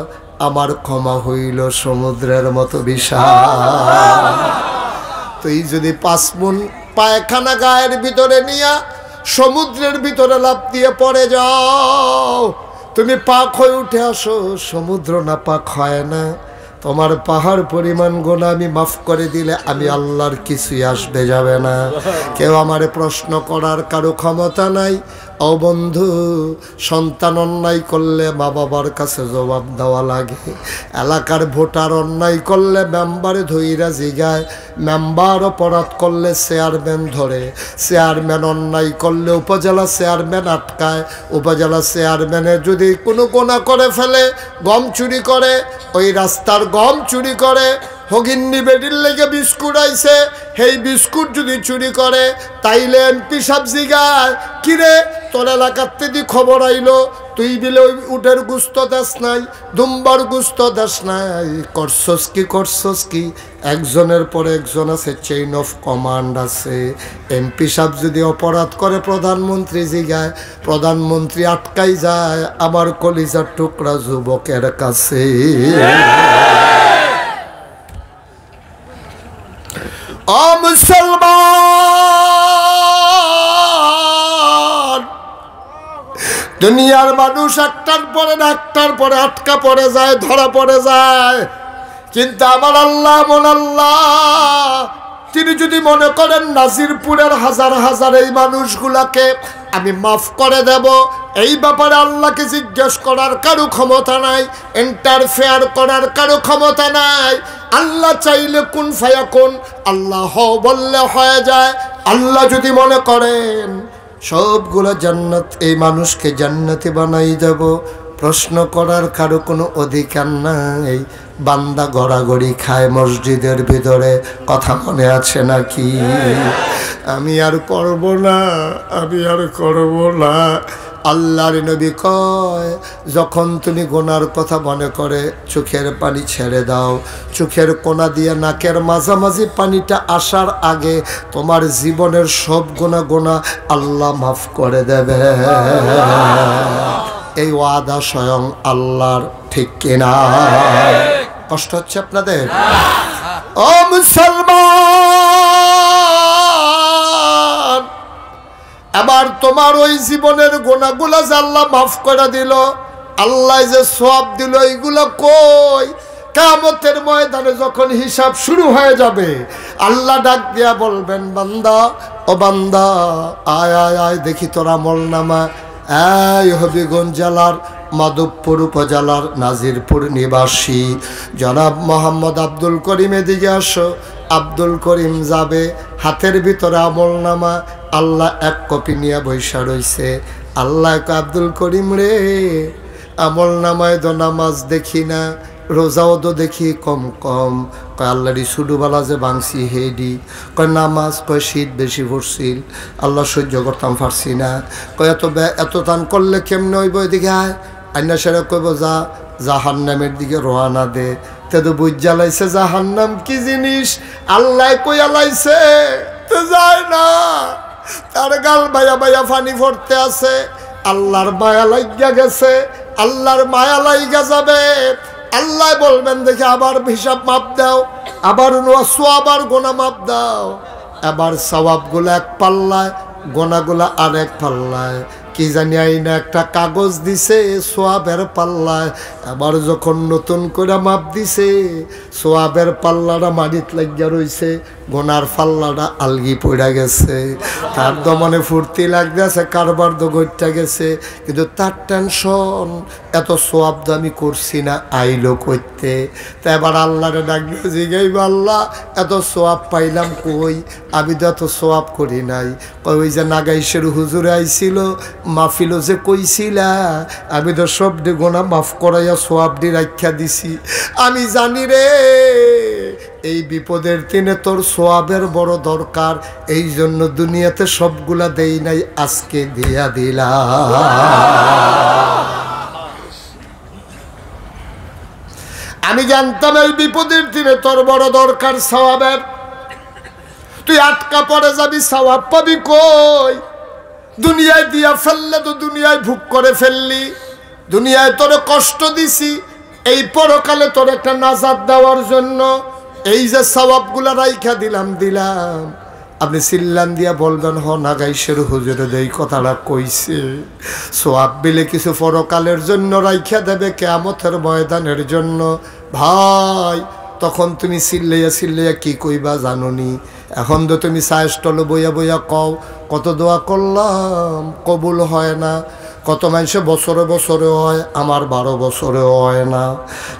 আমার ক্ষমা হইল সমুদ্রের মতো বিশাল। তুই যদি 5 মুন পায়খানা গায়ের ভিতরে নিয়া সমুদ্রের ভিতরে লাফ দিয়ে পড়ে যাও, তুমি পাক হয়ে উঠে আসো, সমুদ্র না পাক হয় না। তোমার পাহাড় পরিমাণ গোনা আমি মাফ করে দিলে আমি আল্লাহর কিছুই আসবে যাবে না। কেউ আমারে প্রশ্ন করার কারো ক্ষমতা নাই। ও বন্ধু, সন্তান অন্যায় করলে মা বাবার কাছে জবাব দেওয়া লাগে। এলাকার ভোটার অন্যায় করলে মেম্বারে ধইরা জিগায়, মেম্বার অপরাধ করলে চেয়ারম্যান ধরে, চেয়ারম্যান অন্যায় করলে উপজেলা চেয়ারম্যান আটকায়, উপজেলা চেয়ারম্যানের যদি কোনো গোনা করে ফেলে, গম চুরি করে, ওই রাস্তার গম চুরি করে, হগিন্নি বেডির লেগে বিস্কুট আইছে, সেই বিস্কুট যদি চুরি করে, তাইলে এমপি সাহেব জিগায়, কিরে তোর এলাকার থেকে খবর আইলো, তুই দিলে ওই উটের গুস্ত দাস নাই, দুম্বার গুস্ত দাস নাই, করছস কি করছস কি? একজনের পর একজন আছে, চেইন অফ কমান্ড আছে। এমপি সাহেব যদি অপরাধ করে প্রধানমন্ত্রী জিগায়, প্রধানমন্ত্রী আটকাই যায় আমার কলিজার টুকরা যুবকের কাছে। ও মুসলমান, দুনিয়ার মানুষ একটার পরে একটার পরে আটকা পড়ে যায়, ধরা পড়ে যায়, কিন্তু আমার আল্লাহ মন আল্লাহ, তিনি যদি মনে করেন নাজিরপুরের হাজার হাজার এই মানুষগুলাকে আমি মাফ করে দেব, এই ব্যাপারে আল্লাহকে জিজ্ঞেস করার কারো ক্ষমতা নাই, ইন্টারফেয়ার করার কারো ক্ষমতা নাই। আল্লাহ চাইলে কুন ফায়াকুন, আল্লাহ বললে হয়ে যায়। আল্লাহ যদি মনে করেন সবগুলো জান্নাত, এই মানুষকে জান্নাতি বানাই দেব, প্রশ্ন করার কারো কোনো অধিকার নাই। বান্দা গড়াগড়ি খায় মসজিদের ভিতরে, কথা মনে আছে নাকি? আমি আর করব না, আমি আর করব না, আল্লাহর নবী কয় যখন তুমি গুনার কথা মনে করে চোখের পানি ছেড়ে দাও, চোখের কোনা দিয়ে নাকের মাঝামাঝি পানিটা আসার আগে তোমার জীবনের সব গুনাহ আল্লাহ মাফ করে দেবে। এই ওয়াদা স্বয়ং আল্লাহর, ঠিক কিনা? কষ্ট হচ্ছে আপনাদের? ও মুসলমান, আবার তোমার ওই জীবনের গুনাহগুলো যে আল্লাহ মাফ করে দিল, আল্লাহ যে সওয়াব দিল, এইগুলো কই? কিয়ামতের ময়দানে যখন হিসাব শুরু হয়ে যাবে, আল্লাহ ডাক দিয়া বলবেন, বান্দা ও বান্দা, আয় আয় আয় দেখি তোর আমলনামা। এই হবিগঞ্জ জেলার মাধবপুর উপজেলার নাজিরপুর নিবাসী জনাব মোহাম্মদ আব্দুল করিম, এদিকে আসো। আব্দুল করিম যাবে, হাতের ভিতরে আমলনামা। আল্লাহ এক কপি নিয়ে বৈশা রইছে। আল্লাহ আব্দুল করিম রে, আমলনামায় তো নামাজ দেখি না, রোজাও তো দেখি কম কম। কয় আল্লাহরি সুডুবালা যে বাংসি হেডি। কয় নামাজ, কয় শীত বেশি পড়ছিল, আল্লাহ সহ্য করতাম পারছি না। কয় এত দান করলে কেমনে হইব? এদিকে আয়। আইনা সেরা কইব যা জাহান্নামের দিকে রওনা দে। তে তো বুঝ জ্বালাইছে জাহান্নাম কি জিনিস, আল্লাহ কইয়া লাইছে, তো যায় না। তার গাল বাইয়া বাইয়া ফানি পড়তে আছে। আল্লাহর মায়া লাগিয়া গেছে, আল্লাহর মায়া লাইগা যাবে। আল্লাহ বলবেন দেখে আবার হিসাব মাপ দাও, আবার আবার গোনা মাপ দাও। আবার সওয়াবগুলো এক পাল্লায়, গোনাগুলা আর এক পাল্লায়। কি জানি আইনা একটা কাগজ দিছে সোয়াবের পাল্লায়। আবার যখন নতুন করে মাপ দিছে, সোয়াবের পাল্লাটা মাটিত লাগিয়া রইছে, গোনার পাল্লাটা আলগি পড়া গেছে। তার দমনে ফুর্তি লাগতেছে, কারবার তো গইটা গেছে, কিন্তু তার টেনশন, এত সোয়াব তো আমি করছি না, আইলো করতে। তা এবার আল্লাহরে ডাকবে, জিগাইব আল্লাহ এত সোয়াব পাইলাম কই? আমি তো এত সোয়াব করি নাই। ওই যে নাগাইশের হুজুরে আইছিল, মাহফিল যে কইছিলা, আমি তো সব দি গোনা মাফ করাইয়া সোয়াব দি রাখা দিছি। আমি জানি রে এই বিপদের দিনে তোর সোয়াবের বড় দরকার, এই জন্য দুনিয়াতে সবগুলা দেই নাই, আজকে দিয়া দিলা। আমি জানতাম এই বিপদের দিনে তোর বড় দরকার সওয়াবের। তুই আটকা পড়ে যাবি, সওয়াব পাবি কই? দুনিয়ায় দিয়া ফেললে তো দুনিয়ায় ভোগ করে ফেললি, দুনিয়ায় তোরে কষ্ট দিছি, এই পরকালে তোর একটা নাজাত দেওয়ার জন্য এই যে সওয়াবগুলা রাইখা দিলাম। আপনি চিল্লান দিয়া বলবেন, হ নাগাইশের হুজুরে এই কথাটা কইছে, সোয়াব বিলে কিছু পরকালের জন্য রাইখা দেবে, কিয়ামতের ময়দানের জন্য। ভাই তখন তুমি চিল্লাইয়া কি কইবা জানোনি? এখন তো তুমি সায়স্টল বইয়া বইয়া কও, কত দোয়া করলাম কবুল হয় না। কত মানুষে বছরে বছরে হয়, আমার 12 বছরেও হয় না।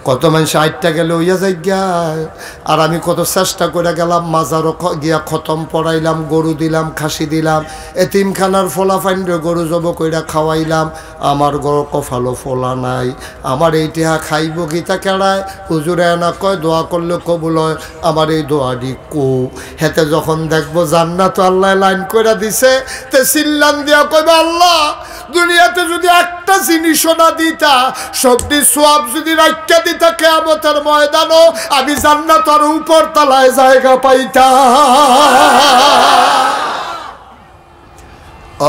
কত মানুষ 8টা গেলে হইয়া যাই গায়, আর আমি কত চেষ্টা করে গেলাম, মাজারও গিয়া খতম পড়াইলাম, গরু দিলাম, খাসি দিলাম, এতিমখানার ফোলা ফাইন্ডে গরু জব কইরা খাওয়াইলাম, আমার গরু কফালো ফোলা নাই। আমার এইটা খাইব গীতা কেড়ায়, হুজুরে না কয় দোয়া করলে কবুল হয়, আমার এই দোয়াটি কো। হেতে যখন দেখবো জান্নাত আল্লাহ লাইন করে দিছে, তে চিল্লান দিয়া কইবা, আল্লাহ দুনিয়াতে যদি একটা জিনিসও না দিতা, সবটি সোয়াব যদি রাখা দিতা, কিয়ামতের ময়দানও আমি জান্নাতের উপর তলায় জায়গা পাইতাম।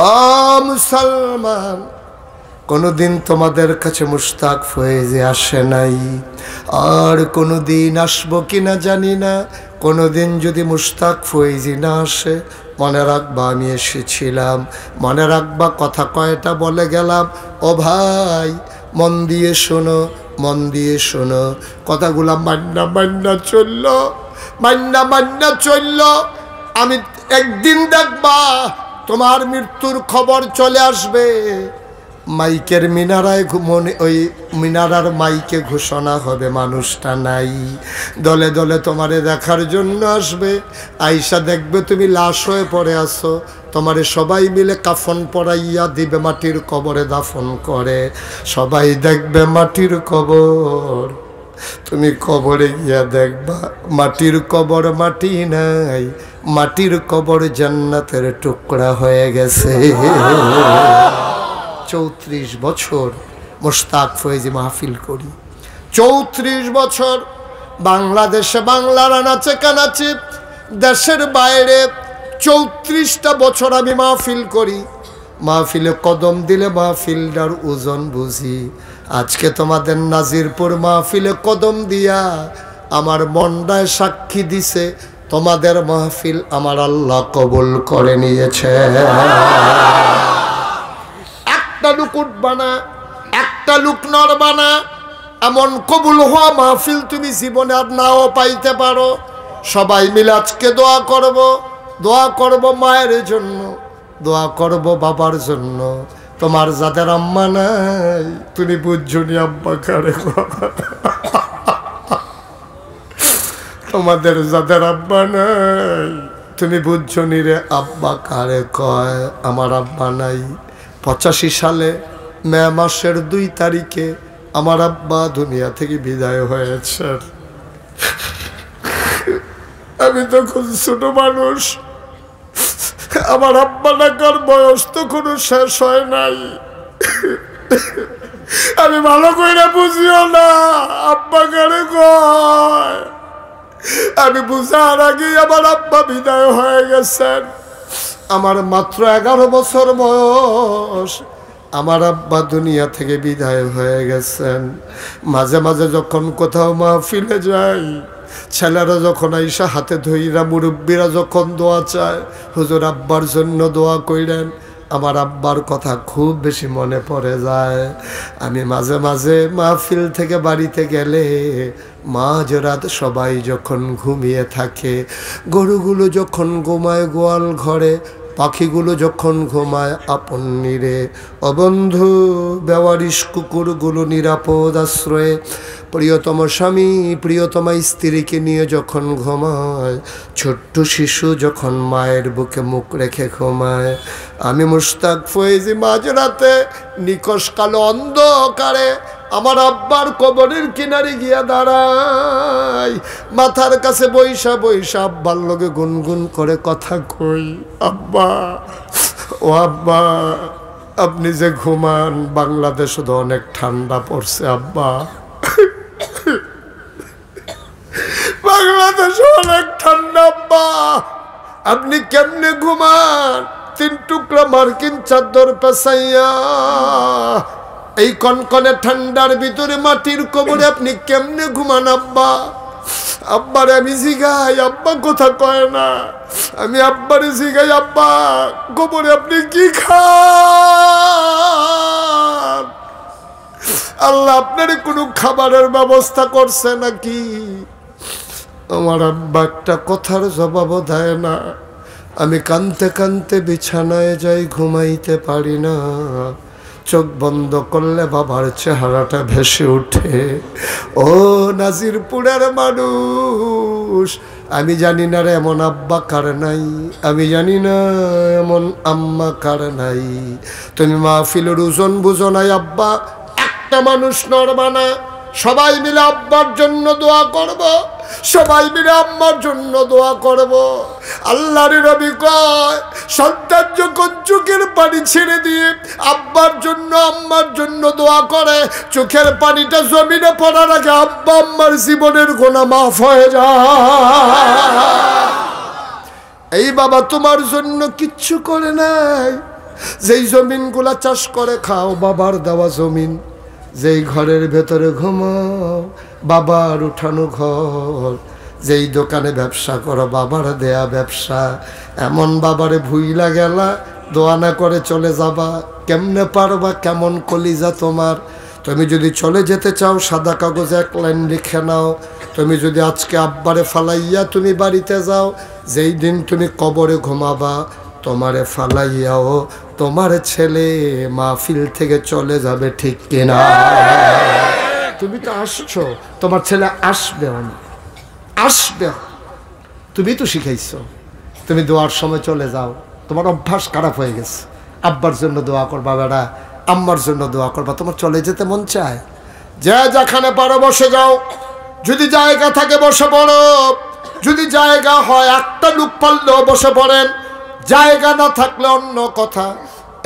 ও মুসলমান, কোনদিন তোমাদের কাছে মুশতাক ফয়েজে আসে নাই, আর কোনদিন আসবো কিনা জানি না। কোনদিন যদি মুশতাক ফয়েজি না আসে, মনে রাখবা আমি এসেছিলাম, মনে রাখবা কথা কয়টা বলে গেলাম। ও ভাই মন দিয়ে শোনো, মন দিয়ে শোনো, কথাগুলা মান্না চলল। আমি একদিন দেখবা তোমার মৃত্যুর খবর চলে আসবে, মাইকের মিনারায় ওই মিনারার মাইকে ঘোষণা হবে মানুষটা নাই, দলে দলে তোমারে দেখার জন্য আসবে। আইসা দেখবে তুমি লাশ হয়ে পড়ে আসো, তোমারে সবাই মিলে কাফন পরাইয়া দিবে, মাটির কবরে দাফন করে। সবাই দেখবে মাটির কবর, তুমি কবরে গিয়া দেখবা মাটির কবর মাটি নাই, মাটির কবর জান্নাতের টুকরা হয়ে গেছে। 34 বছর মুশতাক ফয়েজি মাহফিল করি। 34 বছর বাংলাদেশে বাংলার আনাচে কানাচে, দেশের বাইরে 34টা বছর আমি মাহফিল করি। মাহফিলে কদম দিলে মাহফিলটার ওজন বুঝি। আজকে তোমাদের নাজিরপুর মাহফিলে কদম দিয়া আমার মনটায় সাক্ষী দিছে তোমাদের মাহফিল আমার আল্লাহ কবুল করে নিয়েছে। একটা লুক উঠবা না, একটা লুক নড়বা না, এমন কবুল হওয়া মাহফিল তুমি জীবনে আর নাও পাইতে পারো। সবাই মিলে আজকে দোয়া করব মায়ের জন্য, দোয়া করব বাবার জন্য। তোমার যাদের আম্মা নাই তুমি বুঝছো নি আব্বা কারে কয়। তোমাদের যাদের আব্বা নাই তুমি বুঝছো নি রে আব্বা কারে কয়। আমার আব্বা নাই। 85 সালে মে মাসের 2 তারিখে আমার আব্বা দুনিয়া থেকে বিদায় হয়েছেন। আমি তখন ছোট মানুষ, আমার আব্বা ডাকার বয়স তখনও শেষ হয় নাই। আমি ভালো করে বুঝিও না আব্বা কারে কয়। আমি বুঝার আগে আমার আব্বা বিদায় হয়ে গেছেন। আমার মাত্র 11 বছর বয়স, আমার আব্বা দুনিয়া থেকে বিদায় হয়ে গেছেন। মাঝে মাঝে যখন কোথাও মাহফিলে যাই, ছেলেরা যখন আইসা হাতে ধইরা, মুরব্বীরা যখন দোয়া চায়, হুজুর আব্বার জন্য দোয়া কইরেন, আমার আব্বার কথা খুব বেশি মনে পড়ে যায়। আমি মাঝে মাঝে মাহফিল থেকে বাড়িতে গেলে মাঝরাত সবাই যখন ঘুমিয়ে থাকে, গরুগুলো যখন ঘুমায় গোয়াল ঘরে, পাখিগুলো যখন ঘুমায় আপন নীড়ে, অবন্ধু বেওয়ারিশ কুকুরগুলো নিরাপদ আশ্রয়ে, প্রিয়তম স্বামী প্রিয়তমা স্ত্রীকে নিয়ে যখন ঘুমায়, ছোট্ট শিশু যখন মায়ের বুকে মুখ রেখে ঘুমায়, আমি মুশতাক ফয়েজি মাঝরাতে নিকশ কালো অন্ধকারে আমার আব্বার কবরের কিনারে গিয়া দাঁড়াই, মাথার কাছে বৈশা বৈশা আব্বার লগে গুনগুন করে কথা কই, আব্বা ও আব্বা আপনি যে ঘুমান, বাংলাদেশে তো অনেক ঠান্ডা পড়ছে আব্বা, বাংলাদেশে অনেক ঠান্ডা আব্বা, আপনি কেমনে ঘুমান 3 টুকরা মার্কিন চাদর পেছাইয়া এই কনকনে ঠান্ডার ভিতরে মাটির কবরে আপনি কেমনে ঘুমান আব্বা? আব্বারে আমি জিগাই, আব্বা কথা কয় না। আমি আব্বারে জিগাই, আব্বা কবরে আপনি কি খান? আল্লাহ আপনার কোনো খাবারের ব্যবস্থা করছে নাকি? আমার আব্বা একটা কথার জবাবও দেয় না। আমি কানতে কানতে বিছানায় যাই, ঘুমাইতে পারি না। চোখ বন্ধ করলে বাবার চেহারাটা ভেসে ওঠে। ও নাজিরপুরের মানুষ, আমি জানি না রে এমন আব্বা কার নাই, আমি জানি না এমন আম্মা কার নাই। তুমি মাহফিলের ওজন বুঝো নাই আব্বা, একটা মানুষ নড়বা না। সবাই মিলে আব্বার জন্য দোয়া করব, সবাই মিলে আম্মার জন্য দোয়া করব। আল্লাহর নবী কয়, সন্তান যখন চোখের পানি ছেড়ে দিয়ে আব্বার জন্য আম্মার জন্য দোয়া করে, চোখের পানিটা জমিনে পড়ার আগে আব্বা আম্মার জীবনের গুনাহ মাফ হয়ে যায়। এই বাবা তোমার জন্য কিচ্ছু করে নাই। যেই জমিনগুলা চাষ করে খাও বাবার দেওয়া জমিন, যেই ঘরের ভেতরে ঘুমাও বাবার উঠানো ঘর, যেই দোকানে ব্যবসা করো বাবার দেয়া ব্যবসা, এমন বাবারে ভুইলা গেলা, দোয়া না করে চলে যাবা, কেমনে পারবা? কেমন কলিজা তোমার? তুমি যদি চলে যেতে চাও সাদা কাগজে 1 লাইন লিখে নাও। তুমি যদি আজকে আব্বারে ফালাইয়া তুমি বাড়িতে যাও, যেই দিন তুমি কবরে ঘুমাবা তোমারে ফালাইয়াও তোমার ছেলে মাহফিল থেকে চলে যাবে, ঠিক কিনা? তুমি তো আসছো, তোমার ছেলে আসবে না, আসবে। তুমি তো শিখাইছো, তুমি দোয়ার সময় চলে যাও, তোমার অভ্যাস খারাপ হয়ে গেছে। আব্বার জন্য দোয়া করবা বেড়া, আম্মার জন্য দোয়া করবা, তোমার চলে যেতে মন চায়। যে যেখানে পারো বসে যাও, যদি জায়গা থাকে বসে পড়ো, যদি জায়গা হয় একটা লোক পারলেও বসে পড়েন, জায়গা না থাকলে অন্য কথা।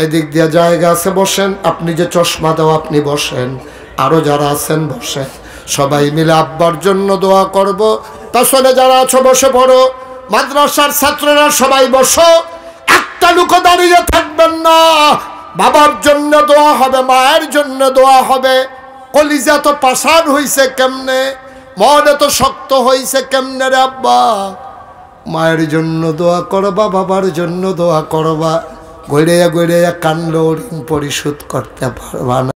এদিক দিয়ে জায়গা আছে, বসেন। আপনি যে চশমা দাও আপনি বসেন, আরো যারা আছেন বসেন। সবাই মিলে আব্বার জন্য দোয়া করব। পেছনে যারা আছো বসে পড়ো। মাদ্রাসার ছাত্ররা সবাই বসো, একটা লুকো দাঁড়িয়ে থাকবেন না। বাবার জন্য দোয়া হবে, মায়ের জন্য দোয়া হবে। কলিজা তো পাষাণ হইছে কেমনে, মন এত শক্ত হইছে কেমনে রে আব্বা। মায়ের জন্য দোয়া করবা, বাবার জন্য দোয়া করবা। গড়িয়া গড়িয়া কান্ড ঋণ পরিশোধ করতে পারবা না।